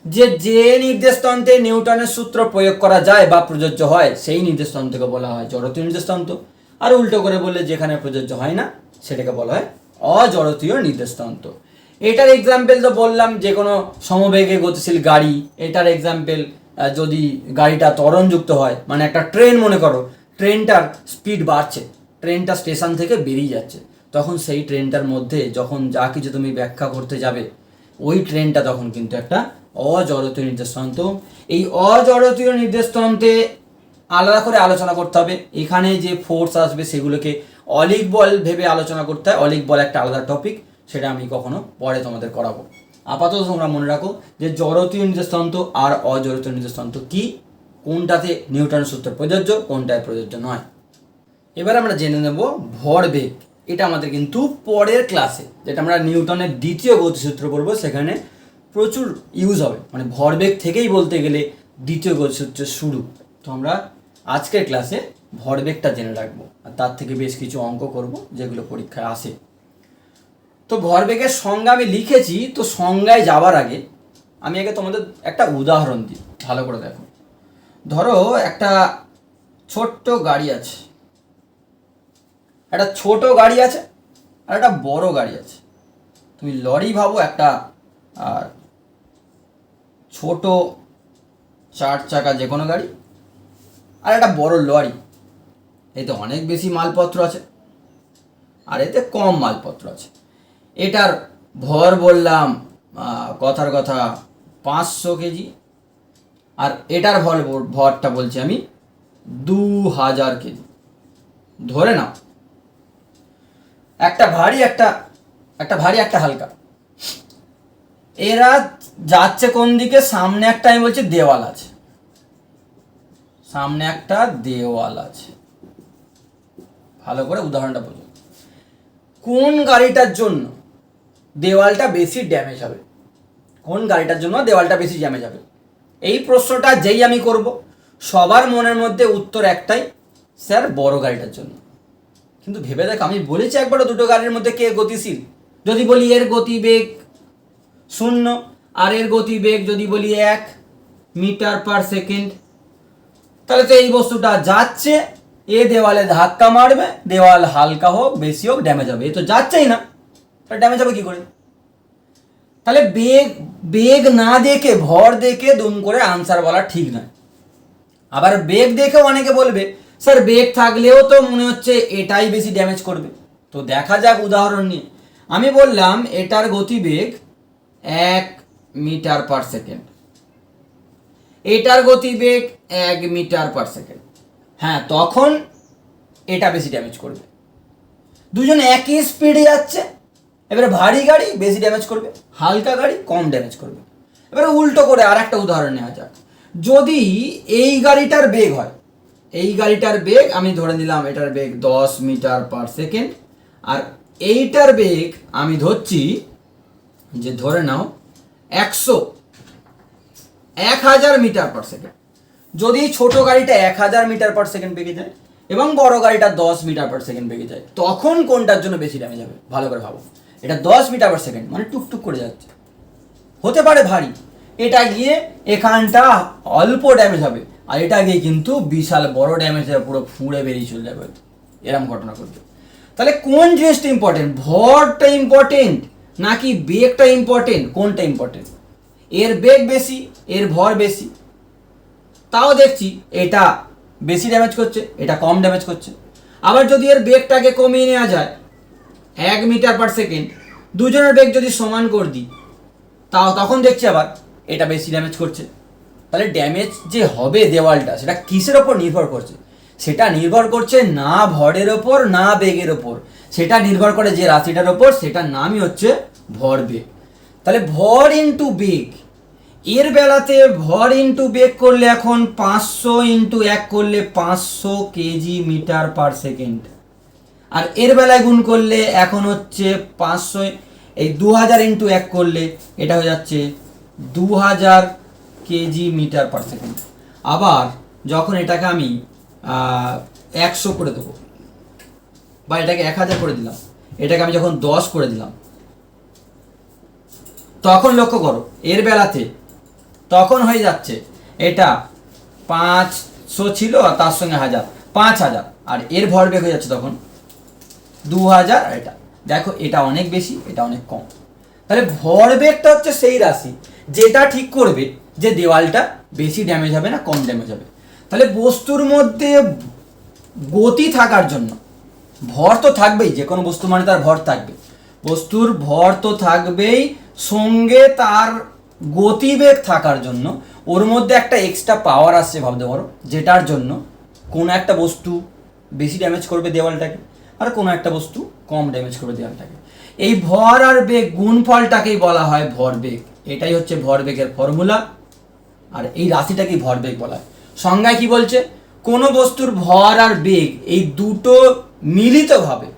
যে যে নির্দেশতন্ত্রে নিউটনের সূত্র প্রয়োগ করা যায় বা প্রযোজ্য হয় সেই নির্দেশতন্ত্রকে বলা হয় জড়তীয় নির্দেশতন্ত্র, আর উল্টো করে বললে যেখানে প্রযোজ্য হয় না সেটাকে বলা হয় অজড়তীয় নির্দেশতন্ত্র। এটার এক্সাম্পল তো বললাম যে কোনো সমবেগে গতিশীল গাড়ি, এটার এক্সাম্পল যদি গাড়িটা ত্বরণযুক্ত হয়, মানে একটা ট্রেন মনে করো, ট্রেনটার স্পিড বাড়ছে, ট্রেনটা স্টেশন থেকে বেরিয়ে যাচ্ছে, তখন সেই ট্রেনটার মধ্যে যখন যা কিছু তুমি ব্যাখ্যা করতে যাবে ওই ট্রেনটা তখন কিন্তু একটা অজড়তীয় নির্দেশতন্ত্র। এই অজড়তীয় নির্দেশতন্ত্রে আলাদা করে আলোচনা করতে হবে, এখানে যে ফোর্স আসবে সেগুলোকে অলিক বল ভেবে আলোচনা করতে হয়। অলিক বল একটা আলাদা টপিক, সেটা আমি কখনো পরে তোমাদের করাবো। আপাতত তোমরা মনে রাখো যে জড়তীয় নির্দেশতন্ত্র আর অজড়তীয় নির্দেশতন্ত্র কি, কোনটাতে নিউটনের সূত্র প্রযোজ্য, কোনটায় প্রযোজ্য নয়। এবার আমরা জেনে নেব ভরবেগ। এটা আমাদের কিন্তু পরের ক্লাসে, যেটা আমরা নিউটনের দ্বিতীয় গতিসূত্র পড়বো, সেখানে প্রচুর ইউজ হবে, মানে ভরবেগ থেকেই বলতে গেলে দ্বিতীয় গতিসূত্রের শুরু। তো আমরা আজকের ক্লাসে ভরবেগটা জেনে রাখবো, আর তার থেকে বেশ কিছু অঙ্ক করব যেগুলো পরীক্ষায় আসে। তো ভরবেগের সংজ্ঞা আমি লিখেছি, তো সংজ্ঞায় যাওয়ার আগে আমি আগে তোমাদের একটা উদাহরণ দিই, ভালো করে দেখো। ধরো একটা ছোট্ট গাড়ি আছে, একটা ছোট গাড়ি আছে আর একটা বড় গাড়ি আছে। তুমি লরি ভাবো, একটা আর ছোট 4 চাকা যে কোনো গাড়ি, আর একটা বড় লরি, এতে অনেক বেশি মালপত্র আছে আর এতে কম মালপত্র আছে। এটার ভর বললাম কথার কথা 500 কেজি, আর এটার ভরটা বলছি আমি 2000 কেজি। ধরে নাও একটা ভারী একটা হালকা। এরা যাচ্ছে কোন দিকে? সামনে একটা, আমি বলছি দেওয়াল আছে, সামনে একটা দেওয়াল আছে। ভালো করে উদাহরণটা বলুন, কোন গাড়িটার জন্য দেওয়ালটা বেশি ড্যামেজ হবে? কোন গাড়িটার জন্য দেওয়ালটা বেশি ড্যামেজ হবে? এই প্রশ্নটা যেই আমি করব, সবার মনের মধ্যে উত্তর একটাই, স্যার বড় গাড়িটার জন্য। কিন্তু ভেবে দেখ, আমি বলেছি একবারও দুটো গাড়ির মধ্যে কে গতিশীল? যদি বলি এর গতিবেগ 0 আর এর গতিবেগ যদি বলি 1 মিটার পার সেকেন্ড, তাহলে তো এই বস্তুটা যাচ্ছে, এ দেওয়ালে ধাক্কা মারবে, দেওয়াল হালকা হোক বেশি হোক ড্যামেজ হবে। এ তো যাচ্ছেই না, তাহলে ড্যামেজ হবে কি করে? তাহলে বেগ না দেখে ভর দেখে দুম করে আনসার বলা ঠিক নয়। আবার বেগ দেখেও অনেকে বলবে স্যার বেগ থাকলেও তো মনে হচ্ছে এটাই বেশি ড্যামেজ করবে। তো দেখা যাক উদাহরণ নিয়ে। আমি বললাম এটার গতিবেগ 1 মিটার পার সেকেন্ড, এটার গতিবেগ 1 মিটার পার সেকেন্ড। হ্যাঁ, তখন এটা বেশি ড্যামেজ করবে। দুজন একই স্পিডে যাচ্ছে, এবারে ভারী গাড়ি বেশি ড্যামেজ করবে, হালকা গাড়ি কম ড্যামেজ করবে। এবারে উল্টো করে আর একটা উদাহরণ নেওয়া যাক। যদি এই গাড়িটার বেগ হয়, এই গাড়িটার বেগ আমি ধরে নিলাম এটার বেগ 10 মিটার পার সেকেন্ড, আর এইটার বেগ আমি ধরছি যে ধরে নাও 1000 মিটার পার সেকেন্ড। যদি ছোট গাড়িটা 1000 মিটার পার সেকেন্ড বেগে যায় এবং বড় গাড়িটা 10 মিটার পার সেকেন্ড বেগে যায়, তখন কোনটার জন্য বেশি ড্যামেজ হবে? ভালো করে ভাবো। এটা 10 মিটার পার সেকেন্ড মানে টুকটুক করে যাচ্ছে, হতে পারে ভারী, এটা গিয়ে এখানটা অল্প ড্যামেজ হবে, আর এটা গিয়ে কিন্তু বিশাল বড় ড্যামেজ হবে, পুরো ফুঁড়ে বেরিয়ে চলে যাবে, এরকম ঘটনা ঘটবে। তাহলে কোন জিনিসটা ইম্পর্টেন্ট? ভরটা ইম্পর্টেন্ট নাকি বেগটা ইম্পর্টেন্ট? কোনটা ইম্পর্টেন্ট? এর বেগ বেশি, এর ভর বেশি, তাও দেখছি এটা বেশি ড্যামেজ করছে, এটা কম ড্যামেজ করছে। আবার যদি এর বেগটাকে কমিয়ে নেওয়া যায় 1 মিটার পার সেকেন্ড, দুজনের বেগ যদি সমান করে দিই, তখন দেখছি আবার এটা বেশি ড্যামেজ করছে। তাহলে ড্যামেজ যে হবে দেওয়ালটা, সেটা কিসের ওপর নির্ভর করছে? সেটা নির্ভর করছে না ভরের ওপর না বেগের ওপর, সেটা নির্ভর করে যে রাশিটার ওপর, সেটার নামই হচ্ছে ভরবেগ। তাহলে ভর ইন্টু বেগ, এর বেলাতে ভর ইন্টু বেগ করলে এখন 500 ইন্টু 1 করলে 500 কেজি মিটার পার সেকেন্ড, আর এর বেলায় গুণ করলে এখন হচ্ছে 500, এই 2000 ইন্টু 1 করলে এটা হয়ে যাচ্ছে 2000 কেজি মিটার পার সেকেন্ড। আবার যখন এটাকে আমি 100 করে দেবো বা এটাকে 1000 করে দিলাম, এটাকে আমি যখন 10 করে দিলাম, তখন লক্ষ্য করো এর বেলাতে তখন হয়ে যাচ্ছে এটা 500 ছিল আর তার সঙ্গে 1000, 5000, আর এর ভরবেগ হয়ে যাচ্ছে তখন 2000। আর এটা দেখো, এটা অনেক বেশি, এটা অনেক কম। তাহলে ভরবেগটা হচ্ছে সেই রাশি যেটা ঠিক করবে যে দেওয়ালটা বেশি ড্যামেজ হবে না কম ড্যামেজ হবে। তাহলে বস্তুর মধ্যে গতি থাকার জন্য ভর তো থাকবেই, যে কোনো বস্তু মানে তার ভর থাকবে, বস্তুর ভর তো থাকবেই, সঙ্গে তার গতিবেগ থাকার জন্য ওর মধ্যে একটা এক্সট্রা পাওয়ার আসছে ভাবতে পারো, যেটার জন্য কোনো একটা বস্তু বেশি ড্যামেজ করবে দেওয়ালটাকে আর কোনো একটা বস্তু কম ড্যামেজ করবে দেওয়ালটাকে। এই ভর আর বেগ গুণফলটাকেই বলা হয় ভরবেগ। এটাই হচ্ছে ভরবেগের ফর্মুলা, আর এই রাশিটাকেই ভরবেগ বলা হয়। সংজ্ঞায় কি বলছে? কোনো বস্তুর ভর আর বেগ এই দুটো মিলিতভাবে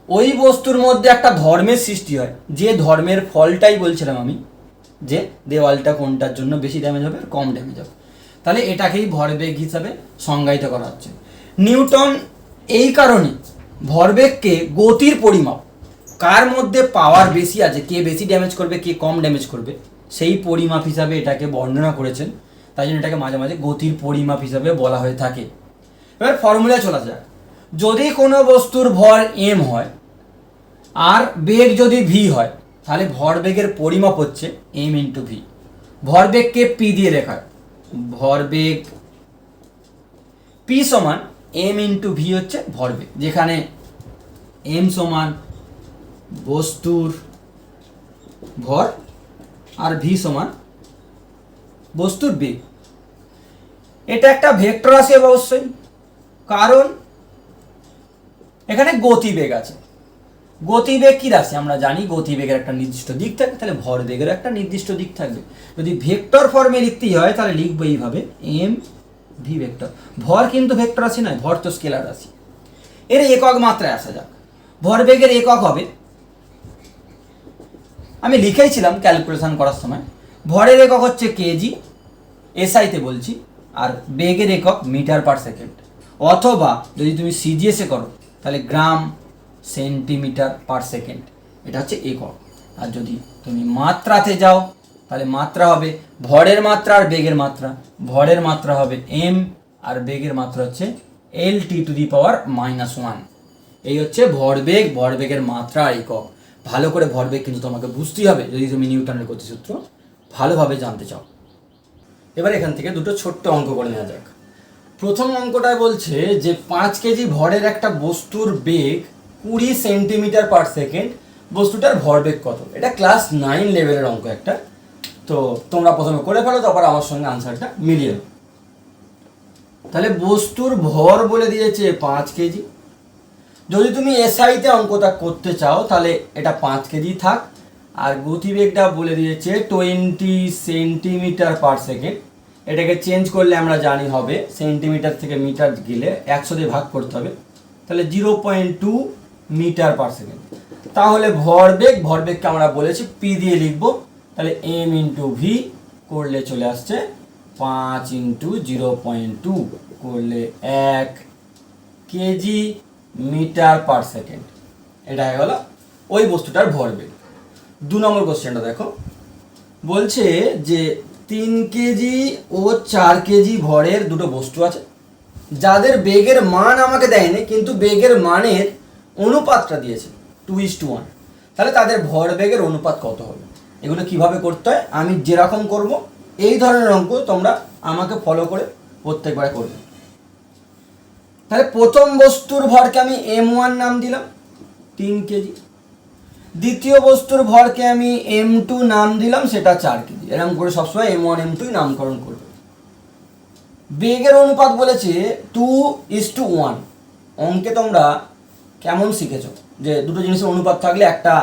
ওই বস্তুর মধ্যে একটা ধর্মের সৃষ্টি হয়, যে ধর্মের ফলটাই বলছিলাম আমি, যে দেওয়ালটা কোনটার জন্য বেশি ড্যামেজ হবে আর কম ড্যামেজ হবে। তাহলে এটাকেই ভরবেগ হিসাবে সংজ্ঞায়িত করা হচ্ছে। নিউটন এই কারণে ভরবেগকে গতির পরিমাপ, কার মধ্যে পাওয়ার বেশি আছে, কে বেশি ড্যামেজ করবে কে কম ড্যামেজ করবে, সেই পরিমাপ হিসাবে এটাকে বর্ণনা করেছেন। তাই জন্য এটাকে মাঝে মাঝে গতির পরিমাপ হিসাবে বলা হয়ে থাকে। এবার ফর্মুলায় চলা যাক। যদি কোনো বস্তুর ভর m হয় আর বেগ যদি v হয়, তাহলে ভরবেগের পরিমাপ হচ্ছে এম ইন্টু ভি। ভরবেগকে পি দিয়ে লেখা, ভরবেগ পি সমান এম ইন্টু ভি হচ্ছে ভরবেগ, যেখানে এম সমান বস্তুর ভর আর ভি সমান বস্তুর বেগ। এটা একটা ভেক্টর রাশি হবে অবশ্যই, কারণ এখানে গতিবেগ আছে। গতিবেগ কি রাশি আমরা জানি, গতিবেগের একটা নির্দিষ্ট দিক থাকে, তাহলে ভরবেগের একটা নির্দিষ্ট দিক থাকবে। যদি ভেক্টর ফর্মে লিখতেই হয় তাহলে লিখবো এইভাবে এম ভি ভেক্টর। ভর কিন্তু ভেক্টর রাশি নয়, ভর তো স্কেলার রাশি। এর একক মাত্রায় আসা যাক। ভরবেগের একক হবে, আমি লিখেছিলাম ক্যালকুলেশন করার সময়, ভরের একক হচ্ছে কেজি, এসআইতে বলছি, আর বেগের একক মিটার পার সেকেন্ড, অথবা যদি তুমি সিজিএসে করো তাহলে গ্রাম সেন্টিমিটার পার সেকেন্ড, এটা হচ্ছে একক। আর যদি তুমি মাত্রাতে যাও তাহলে মাত্রা হবে ভরের মাত্রা আর বেগের মাত্রা। ভরের মাত্রা হবে এম আর বেগের মাত্রা হচ্ছে এল টি টু দি পাওয়ার -1। এই হচ্ছে ভরবেগ, ভরবেগের মাত্রা আর একক। ভালো করে ভরবেগ কিন্তু তোমাকে বুঝতেই হবে যদি তুমি নিউটনের গতিসূত্র ভালোভাবে জানতে চাও। এবার এখান থেকে দুটো ছোট্ট অঙ্ক করে নেওয়া যাক। প্রথম অঙ্কটায় বলছে যে 5 কেজি ভরের একটা বস্তুর বেগ 20 সেন্টিমিটার পার সেকেন্ড, বস্তুটার ভরবেগ কত? এটা ক্লাস 9 লেভেলের অঙ্ক একটা, তো তোমরা প্রথমে করে ফেলো, তারপর আমার সঙ্গে আনসারটা মিলিয়ে নাও। তাহলে বস্তুর ভর বলে দিয়েছে 5 কেজি। যদি তুমি এসআইতে অঙ্কটা করতে চাও তাহলে এটা 5 কেজি থাক, আর গতিবেগটা বলে দিয়েছে 20 সেন্টিমিটার পার সেকেন্ড। এটাকে চেঞ্জ করলে আমরা জানি হবে সেন্টিমিটার থেকে মিটার গেলে 100 দিয়ে ভাগ করতে হবে, তাহলে 0.2 মিটার পার সেকেন্ড। তাহলে ভরবেগকে আমরা বলেছি পি দিয়ে লিখবো, তাহলে এম ইন্টু ভি করলে চলে আসছে 5 ইন্টু 0.2 করলে 1 কেজি মিটার পার সেকেন্ড। এটা হয়ে গেল ওই বস্তুটার ভরবেগ। 2 নম্বর কোশ্চেনটা দেখো, বলছে যে 3 কেজি ও 4 কেজি ভরের দুটো বস্তু আছে, যাদের বেগের মান আমাকে দেয়নি, কিন্তু বেগের মানের অনুপাতটা দিয়েছে 2:1। তাহলে তাদের ভরবেগের অনুপাত কত হবে? এগুলো কিভাবে করতে হয় আমি যেরকম করব এই ধরনের অঙ্ক তোমরা আমাকে ফলো করে প্রত্যেকবার করবে। তাহলে প্রথম বস্তুর ভরকে আমি m1 নাম দিলাম 3 কেজি, দ্বিতীয় বস্তুর ভরকে আমি m2 নাম দিলাম, সেটা 4 কেজি। এরকম করে সবসময় m1 m2 নামকরণ করবে। বেগের অনুপাত বলেছে 2:1। অঙ্কে তোমরা কেমন শিখেছো যে দুটো জিনিসের অনুপাত থাকলে একটা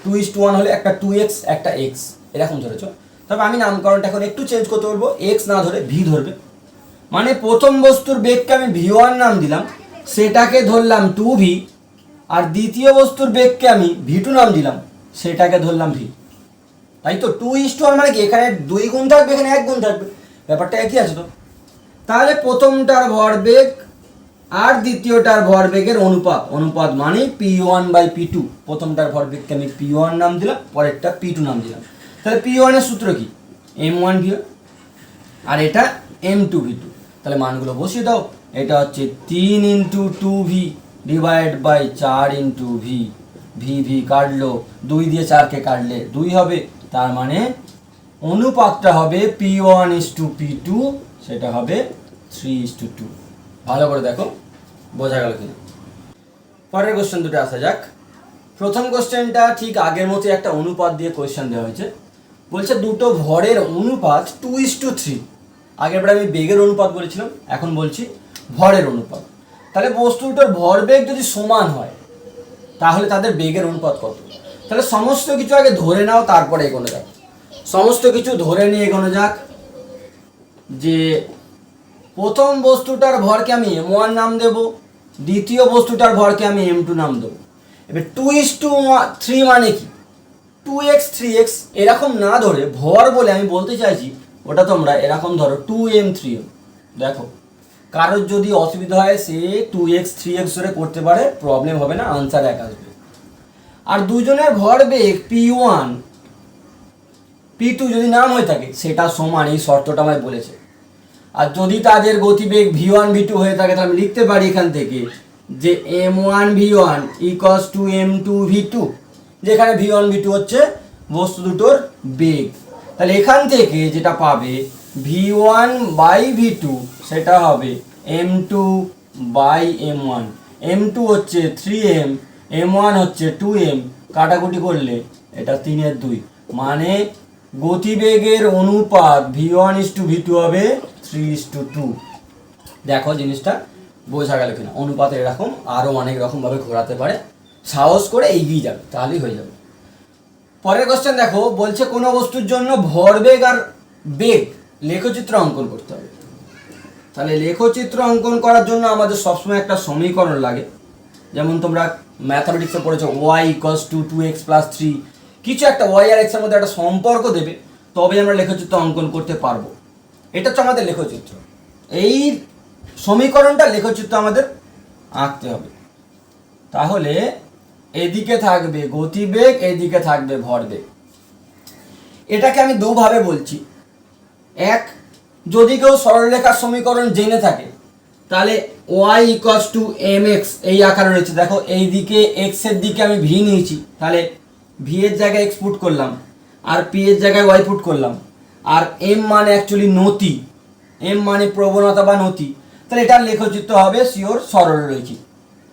2:1 হলে একটা 2x একটা x, এরকম ধরেছো। তবে আমি নামকরণটা এখন একটু চেঞ্জ করতে বলবো, x না ধরে v ধরবে। মানে প্রথম বস্তুর বেগকে আমি v1 নাম দিলাম, সেটাকে ধরলাম 2v, আর দ্বিতীয় বস্তুর বেগকে আমি v2 নাম দিলাম, সেটাকে ধরলাম v। তাই তো 2:1 মানে কি, এখানে 2 গুণ থাকবে, এখানে 1 গুণ থাকবে, ব্যাপারটা একই আছে তো। তাহলে প্রথমটার ভরবেগ আর দ্বিতীয়টার ভরবেগের অনুপাত মানে p1/p2। প্রথমটার ভরবেগকে আমি p1 নাম দিলাম, পরেরটা p2 নাম দিলাম। তাহলে p1 এর সূত্র কি, m1v, আর এটা m2v2। তাহলে মানগুলো বসিয়ে দাও। এটা হচ্ছে 3 into 2v divide by 4 into v. V কাটলো, 2 দিয়ে 4কে কাটলে 2 হবে, তার মানে অনুপাতটা হবে p1:p2, সেটা হবে 3:2। ভালো করে দেখো বোঝা গেল কিনা। পরের কোশ্চেন দুটো আসা যাক। প্রথম কোশ্চেনটা ঠিক আগের মতো একটা অনুপাত দিয়ে কোশ্চেন দেওয়া হয়েছে। বলছে দুটো ভরের অনুপাত 2:3। আগের বার আমি বেগের অনুপাত বলেছিলাম, এখন বলছি ভরের অনুপাত। তাহলে বস্তু দুটোর ভরবেগ যদি সমান হয় তাহলে তাদের বেগের অনুপাত কত? তাহলে সমস্ত কিছু আগে ধরে নাও, তারপরে এগোনো যাক। সমস্ত কিছু ধরে নিয়ে এগোনো যাক। যে প্রথম বস্তুটার ভরকে আমি m1 নাম দেব, দ্বিতীয় বস্তুটার ভরকে আমি m2 নাম দেবো। এবার 2:3 মানে কি, 2x 3x এরকম না ধরে ভর বলে আমি বলতে চাইছি ওটা তোমরা এরকম ধরো 2m3m। দেখো কারোর যদি অসুবিধা হয় সে 2x 3x ধরে করতে পারে, প্রবলেম হবে না, আনসার এক আসবে। আর দুজনের ভরবেগ p1 p2 যদি নাম হয়ে থাকে সেটা সমান, এই শর্তটা আমায় বলেছে। আর যদি তাদের গতিবেগ v1 v2 হয়ে থাকে তাহলে আমি লিখতে পারি এখান থেকে যে m1 v1 = m2 v2, যেখানে v1 v2 হচ্ছে বস্তু দুটোর বেগ। তাহলে এখান থেকে যেটা পাবে v1/v2 সেটা হবে m2 বাই m1। m2 হচ্ছে 3m, m1 হচ্ছে 2m, কাটাকুটি করলে এটা 3/2, মানে গতিবেগের অনুপাত v1:v2 হবে 3:2। দেখো জিনিসটা বোঝা গেল কিনা। অনুপাত এরকম আরও অনেক রকমভাবে ঘোরাতে পারে, সাহস করে এগিয়ে যাবে তাহলেই হয়ে যাবে। পরের কোশ্চেন দেখো, বলছে কোনো বস্তুর জন্য ভরবেগ আর বেগ লেখচিত্র অঙ্কন করতে হবে। তাহলে লেখচিত্র অঙ্কন করার জন্য আমাদের সবসময় একটা সমীকরণ লাগে, যেমন তোমরা ম্যাথামেটিক্সে পড়েছো y = 2x + 3, কিছু একটা y আর x এর মধ্যে একটা সম্পর্ক দেবে, তবে আমরা লেখচিত্র অঙ্কন করতে পারবো। এটা হচ্ছে আমাদের লেখচিত্র। এই সমীকরণটা লেখচিত্র আমাদের আঁকতে হবে। তাহলে এদিকে থাকবে গতিবেগ, এদিকে থাকবে ভরবেগ। এটাকে আমি দুভাবে বলছি। এক, যদি কেউ সরলরেখার সমীকরণ জেনে থাকে তাহলে y = mx এই আকারে রয়েছে। দেখো এই দিকে x এর দিকে আমি v নিয়েছি, তাহলে v এর জায়গায় x পুট করলাম আর p এর জায়গায় y পুট করলাম, আর m মানে অ্যাকচুয়ালি নতি, m মানে প্রবণতা বা নতি। তাহলে এটার লেখচিত্র হবে শিওর সরলরৈখিক,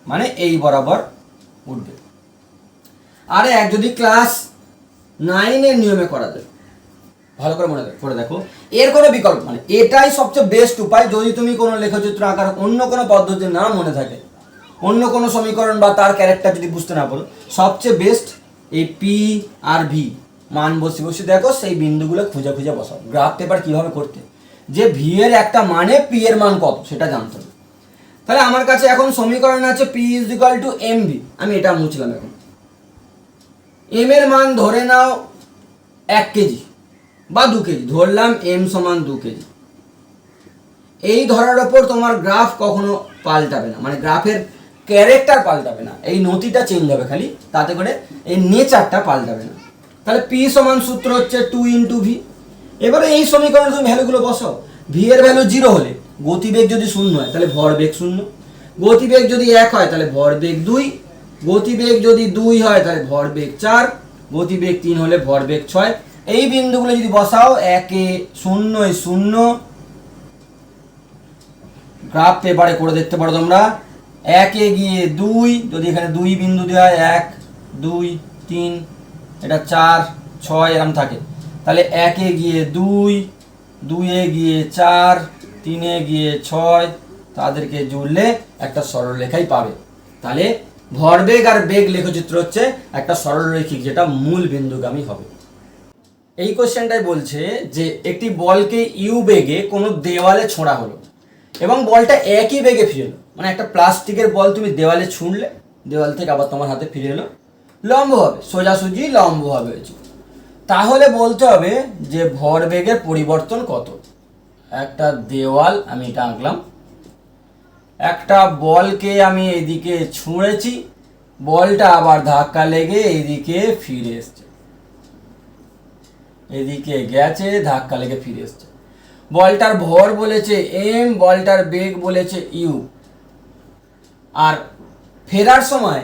মানে এই বরাবর উঠবে। আর এক, যদি ক্লাস 9-এর নিয়মে করা যায়, ভালো করে মনে করে দেখো, এর কোনো বিকল্প মানে এটাই সবচেয়ে বেস্ট উপায়। যদি তুমি কোনো লেখচিত্র আঁকার অন্য কোনো পদ্ধতি না মনে থাকে, অন্য কোনো সমীকরণ বা তার ক্যারেক্টার যদি বুঝতে না পারো, সবচেয়ে বেস্ট এই পি আর ভি মান বসে দেখো, সেই বিন্দুগুলো খুঁজে খুঁজে বসাও। গ্রাফ পেপার কীভাবে করতে, যে ভি এর একটা মানে পি এর মান কত সেটা জানতে হবে। তাহলে আমার কাছে এখন সমীকরণ আছে পি = mv, আমি এটা মুছলাম। এখন এম এর মান ধরে নাও 1 কেজি বা 2 কেজি, ধরলাম m = 2 কেজি। এই ধরার ওপর তোমার গ্রাফ কখনো পাল্টাবে না, মানে গ্রাফের ক্যারেক্টার পাল্টাবে না, এই নতিটা চেঞ্জ হবে খালি, তাতে করে এই নেচারটা পাল্টাবে না। তাহলে p = সূত্র হচ্ছে 2 × v। এবারে এই সমীকরণে তুমি ভ্যালুগুলো বসাও। v এর ভ্যালু 0 হলে গতিবেগ যদি 0 হয় তাহলে ভরবেগ 0, গতিবেগ যদি 1 হয় তাহলে ভরবেগ 2, গতিবেগ যদি 2 হয় তাহলে ভরবেগ 4, গতিবেগ 3 হলে ভরবেগ 6। এই বিন্দুগুলো যদি বসাও 1 এ 0 এ 0, গ্রাফ পেপারে করে দেখতে পারো তোমরা। 1 এ গিয়ে 2, যদি এখানে 2 বিন্দু দেওয়া হয় 1 2 3, এটা 4 6 এরকম থাকে, তাহলে 1 এ গিয়ে 2, 2 এ গিয়ে 4, 3 এ গিয়ে 6, তাদেরকে জুড়লে একটা সরলরেখাই পাবে। তাহলে ভরবেগ আর বেগ লেখচিত্র হচ্ছে একটা সরলরৈখিক, যেটা মূল বিন্দুগামী হবে। এই কোশ্চেনটাই বলছে যে একটি বলকে ইউ বেগে কোনো দেওয়ালে ছোঁড়া হলো এবং বলটা একই বেগে ফিরে এলো, মানে একটা প্লাস্টিকের বল তুমি দেওয়ালে ছুঁড়লে, দেওয়াল থেকে আবার তোমার হাতে ফিরে এলো লম্বভাবে, সোজাসুজি লম্বভাবে হয়েছে। তাহলে বলতে হবে যে ভরবেগের পরিবর্তন কত। একটা দেওয়াল আমি এটা আঁকলাম, একটা বলকে আমি এইদিকে ছুঁড়েছি, বলটা আবার ধাক্কা লেগে এইদিকে ফিরে এসছে, এদিকে গেছে ধাক্কা লেগে ফিরে এসছে। বলটার ভর বলেছে m, বলটার বেগ বলেছে u। আর ফেরার সময়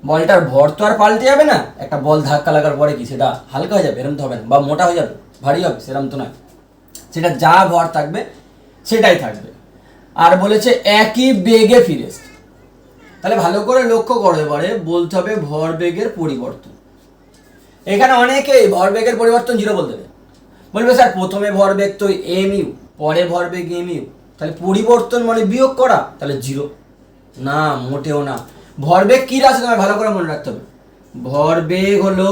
বলটার ভর তো আর পাল্টে যাবে না, একটা বল ধাক্কা লাগার পরে কি সেটা হালকা হয়ে যাবে? এরম তো হবে না, বা মোটা হয়ে যাবে, ভারী হবে, সেরম তো নয়। সেটা যা ভর থাকবে সেটাই থাকবে। আর বলেছে একই বেগে ফিরে এসছে, তাহলে ভালো করে লক্ষ্য করে এবারে বলতে হবে ভরবেগের পরিবর্তন। এখানে অনেকেই ভরবেগের পরিবর্তন 0 বলতে দেবে, বলবে স্যার প্রথমে ভরবেগ তো mu, পরে ভরবেগ mu, তাহলে পরিবর্তন মানে বিয়োগ করা, তাহলে 0 না, মোটেও না। ভরবেগ কি রাশি তোমায় ভালো করে মনে রাখতে হবে, ভরবেগ হলো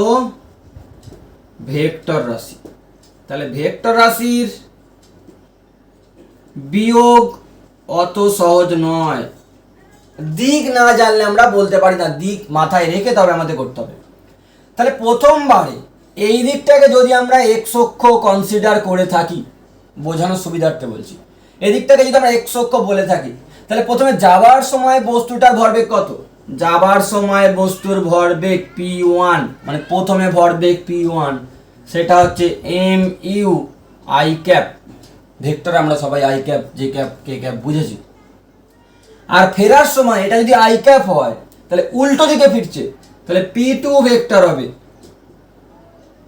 ভেক্টর রাশি। তাহলে ভেক্টর রাশির বিয়োগ অত সহজ নয়। দিক না জানলে আমরা বলতে পারি না, দিক মাথায় রেখে তবে আমাদের করতে হবে। তাহলে প্রথমবারে এই দিকটাকে যদি আমরা এক্স অক্ষ কনসিডার করে থাকি, বোঝানোর সুবিধার্থে বলছি, এই দিকটাকে যদি আমরা এক্স অক্ষ বলে থাকি, তাহলে প্রথমে যাবার সময় বস্তুটার ভরবেগ কত? যাবার সময় বস্তুর ভরবেগ p1, মানে প্রথমে ভরবেগ p1, সেটা হচ্ছে mu i ক্যাপ। ভেক্টর আমরা সবাই i cap, j cap, k cap বুঝেছি। আর ফেরার সময় এটা যদি i ক্যাপ হয় তাহলে উল্টো দিকে ফিরছে, তাহলে p2 ভেক্টর হবে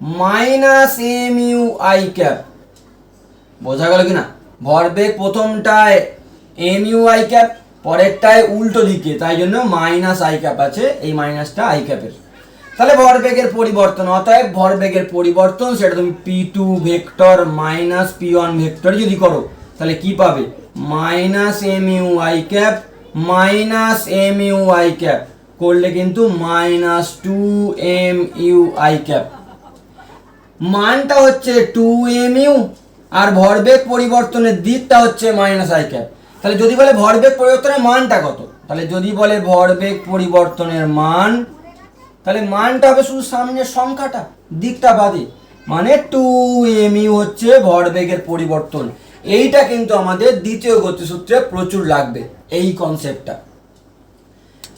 minus m u i cap. বোঝা গেল কি না? ভরবেগ প্রথমটায় এম ইউ আই ক্যাপ, পরেরটায় উল্টো দিকে, তাই জন্য মাইনাস আই ক্যাপ আছে, এই মাইনাসটা আই ক্যাপের। তাহলে ভরবেগের পরিবর্তন, অতএব ভরবেগের পরিবর্তন সেটা তুমি P2 vector minus P1 vector যদি করো তাহলে কি পাবে? Minus m u i cap minus m u i cap করলে কিন্তু মাইনাস 2 mu আই ক্যাপ। মানটা হচ্ছে 2 mu আর ভরবেগ পরিবর্তনের দিকটা হচ্ছে মাইনাস আই ক্যাপ। তাহলে যদি বলে ভরবেগ পরিবর্তনের মানটা কত, তাহলে যদি বলে ভরবেগ পরিবর্তনের মান, তাহলে মানটা হবে শুধু সামনের সংখ্যাটা, দিকটা বাদে, মানে 2 mu হচ্ছে ভরবেগের পরিবর্তন। এইটা কিন্তু আমাদের দ্বিতীয় গতিসূত্রে প্রচুর লাগবে, এই কনসেপ্টটা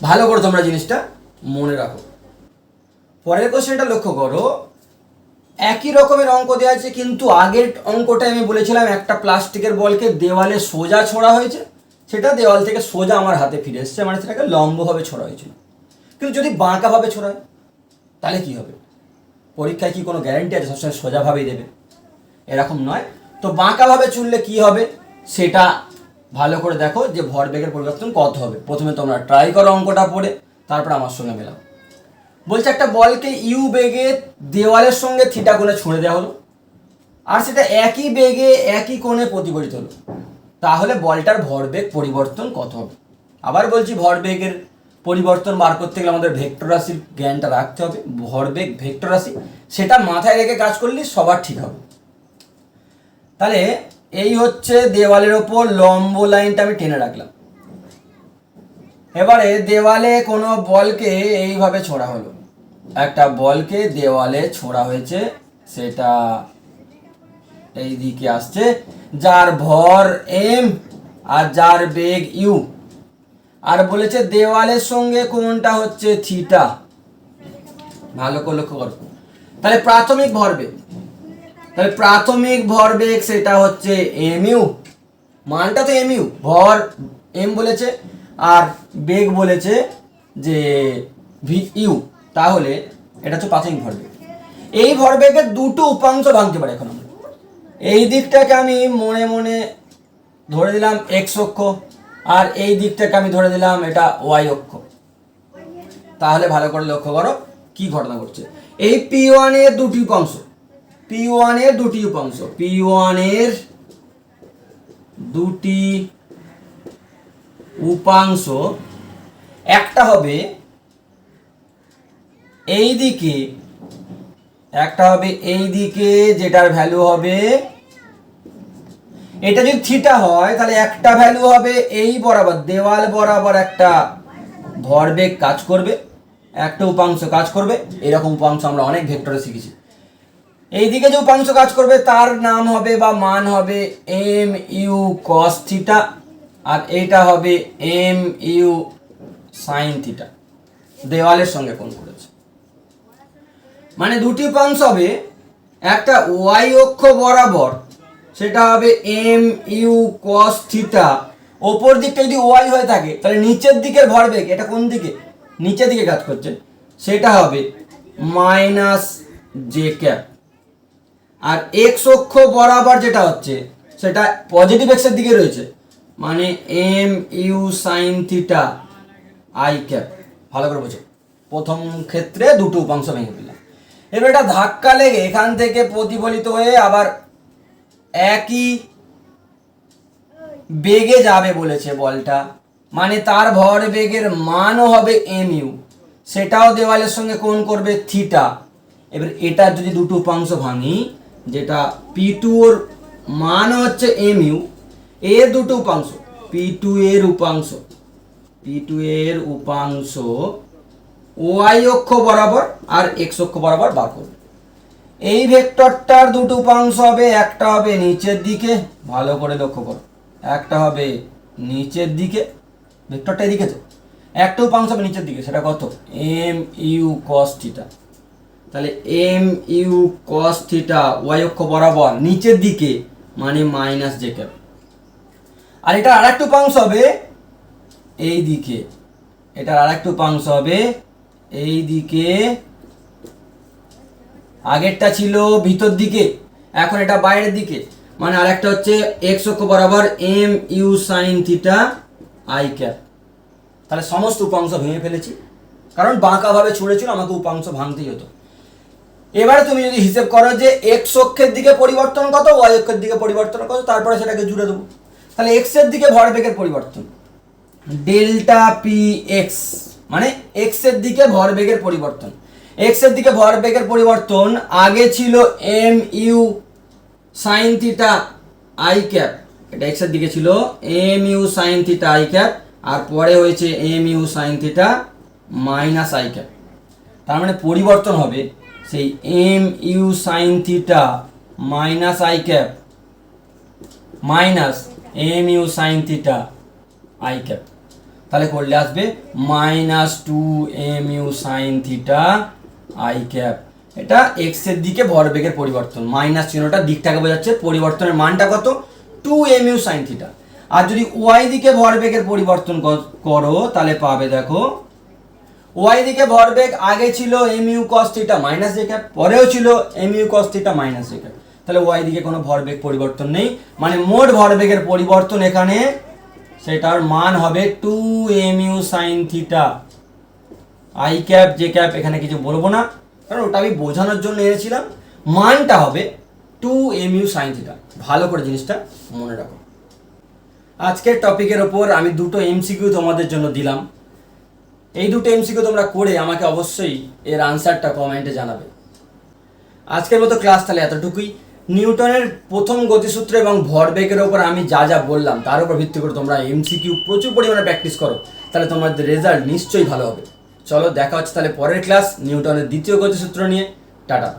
ভালো করে তোমরা জিনিসটা মনে রাখো। পরের কোশ্চেনটা লক্ষ্য করো, একই রকমের অঙ্ক দেওয়া আছে, কিন্তু আগের অঙ্কটায় আমি বলেছিলাম একটা প্লাস্টিকের বলকে দেওয়ালে সোজা ছোড়া হয়েছে, সেটা দেওয়াল থেকে সোজা আমার হাতে ফিরে এসছে, মানে সেটাকে লম্বভাবে ছোড়া হয়েছিল। কিন্তু যদি বাঁকাভাবে ছোড়া হয় তাহলে কি হবে? পরীক্ষায় কি কোনো গ্যারান্টি আছে সবসময় সোজাভাবেই দেবে? এরকম নয়। তো বাঁকাভাবে চুললে কি হবে সেটা ভালো করে দেখো, যে ভরবেগের পরিবর্তন কত হবে। প্রথমে তোমরা ট্রাই করো অঙ্কটা পড়ে, তারপর আমার সঙ্গে মেলাও। বলছে একটা বলকে ইউ বেগে দেওয়ালের সঙ্গে থিটা কোণে ছুঁড়ে দেওয়া হলো, আর সেটা একই বেগে একই কোণে প্রতিফলিত হলো, তাহলে বলটার ভরবেগ পরিবর্তন কত হবে? আবার বলছি, ভরবেগের পরিবর্তন বার করতে গেলে আমাদের ভেক্টর রাশির জ্ঞানটা রাখতে হবে। ভরবেগ ভেক্টর রাশি, সেটা মাথায় রেখে কাজ করলে সবার ঠিক হবে। তাহলে এই হচ্ছে দেওয়ালের ওপর লম্ব লাইনটা আমি টেনে রাখলাম। এবারে দেওয়ালে কোনো বলকে এইভাবে ছোড়া হলো, একটা বলকে দেওয়ালে ছোড়া হয়েছে, সেটা এই দিকে আসছে, যার ভর এম আর যার বেগ ইউ, আর বলেছে দেওয়ালের সঙ্গে কোণটা হচ্ছে থিটা। ভালো করে লক্ষ্য করো। তাহলে প্রাথমিক ভরবেগ, তাহলে প্রাথমিক ভরবেগ সেটা হচ্ছে এম ইউ, মানটা তো এম ইউ, ভর এম বলেছে আর বেগ বলেছে যে ভি ইউ, তাহলে এটা হচ্ছে প্রাথমিক ভরবেগ। এই ভরবেগের দুটো উপাংশ ভাঙতে পারে। এখন আমরা এই দিকটাকে আমি মনে মনে ধরে দিলাম এক্স অক্ষ, আর এই দিকটাকে আমি ধরে দিলাম এটা ওয়াই অক্ষ। তাহলে ভালো করে লক্ষ্য করো কি ঘটনা ঘটছে। এই P1 এর দুটি উপাংশ, P1 এর দুটি উপাংশ, P1 এর দুটি উপাংশ, একটা হবে এই দিকে, একটা হবে এই দিকে, যেটার ভ্যালু হবে, এটা যদি থিটা হয় তাহলে একটা ভ্যালু হবে এই বরাবর, দেওয়াল বরাবর একটা ভরবেগ কাজ করবে, একটা উপাংশ কাজ করবে। এরকম উপাংশ আমরা অনেক ভেক্টরে শিখেছি। এইদিকে যে উপাংশ কাজ করবে তার নাম হবে বা মান হবে এম ইউ কস থিটা, আর এইটা হবে এম ইউ সাইন থিটা, দেওয়ালের সঙ্গে কোণ করেছে। মানে দুটি উপাংশ হবে, একটা ওয়াই অক্ষ বরাবর, সেটা হবে এম ইউ কস থিটা, ওপর দিকটা যদি ওয়াই হয়ে থাকে তাহলে নিচের দিকের ভরবেগ, এটা কোন দিকে, নিচের দিকে কাজ করছে, সেটা হবে মাইনাস জে ক্যাপ। আর এক্স অক্ষ বরাবর যেটা হচ্ছে সেটা পজিটিভ এক্সের দিকে রয়েছে, মানে m u sine theta i cap. ভালো করে বোঝো, প্রথম ক্ষেত্রে দুটো উপাংশ ভেঙে দিলাম। এবার এটা ধাক্কা লেগে এখান থেকে প্রতিফলিত হয়ে আবার একই বেগে যাবে বলেছে বলটা, মানে তার ভর বেগের মানও হবে এম ইউ, সেটাও দেওয়ালের সঙ্গে কোণ করবে থিটা। এবার এটা যদি দুটো উপাংশ ভাঙি, যেটা P2 এর মান হচ্ছে এম ইউ, এর দুটো উপাংশ, P2 এর উপাংশ, P2 এর উপাংশ ওয়াই অক্ষ বরাবর আর এক্স অক্ষ বরাবর বার করবে। এই ভেক্টরটার দুটো উপাংশ হবে, একটা হবে নিচের দিকে, ভালো করে লক্ষ্য করো, একটা হবে নিচের দিকে, ভেক্টরটা এদিকে তো, একটা উপাংশ হবে নিচের দিকে, সেটা কত, এম ইউ কস থিটা। তাহলে m u cos theta y অক্ষ বরাবর নিচের দিকে, মানে মাইনাস জে ক্যাপ। আর এটা আরেকটা উপাংশ হবে এই দিকে, এটার আরেকটা উপাংশ হবে এই দিকে, আগেরটা ছিল ভিতর দিকে, এখন এটা বাইরের দিকে, মানে আরেকটা হচ্ছে এক্স অক্ষ বরাবর m u sine theta i cap. তাহলে সমস্ত উপাংশ ভেঙে ফেলেছি, কারণ বাঁকাভাবে ছুঁড়েছিল, আমাকে উপাংশ ভাঙতেই হতো। এবারে তুমি যদি হিসেব করো যে এক্স অক্ষের দিকে পরিবর্তন কত, ওয়াই অক্ষের দিকে পরিবর্তন কত, তারপরে সেটাকে জুড়ে দেবো। তাহলে এক্স এর দিকে ভরবেগের পরিবর্তন ডেল্টা পি এক্স, মানে এক্স এর দিকে ভরবেগের পরিবর্তন। এক্স এর দিকে ভরবেগের পরিবর্তন আগে ছিল m u sine theta i cap, এটা এক্স এর দিকে ছিল m u sine theta i cap, আর পরে হয়েছে m u sine theta minus i cap. তার মানে পরিবর্তন হবে সেই m u sine theta minus i cap minus m u sine theta i cap. তাহলে করলে আসবে minus two m u sine theta i cap. এটা এক্স এর দিকে ভরবেগের পরিবর্তন, মাইনাস চিহ্নটা দিকটাকে বোঝাচ্ছে, পরিবর্তনের মানটা কত, two m u sine theta. আর যদি ওয়াই দিকে ভরবেগের পরিবর্তন করো তাহলে পাবে, দেখো ওয়াই দিকে ভরবেগ আগে ছিল m u cos theta minus j cap, পরেও ছিল m u cos theta minus j cap. তাহলে ওয়াই দিকে কোনো ভরবেগ পরিবর্তন নেই, মানে মোট ভরবেগের পরিবর্তন এখানে সেটার মান হবে two m u sine theta i cap j cap. এখানে কিছু বলবো না, কারণ ওটা আমি বোঝানোর জন্য এনেছিলাম। মানটা হবে two m u sine theta. ভালো করে জিনিসটা মনে রাখো। আজকের টপিকের ওপর আমি দুটো এমসিকিউ তোমাদের জন্য দিলাম। এই দুটো এমসিকিউ তোমরা করে আমাকে অবশ্যই এর আনসারটা কমেন্টে জানাবে। আজকের মতো ক্লাস তাহলে এতটুকুই। নিউটনের প্রথম গতিসূত্র এবং ভরবেগের ওপর আমি যা যা বললাম তার উপর ভিত্তি করে তোমরা এমসিকিউ প্রচুর পরিমাণে প্র্যাকটিস করো, তাহলে তোমাদের রেজাল্ট নিশ্চয়ই ভালো হবে। চলো দেখা হচ্ছে তাহলে পরের ক্লাস নিউটনের দ্বিতীয় গতিসূত্র নিয়ে। টাটা।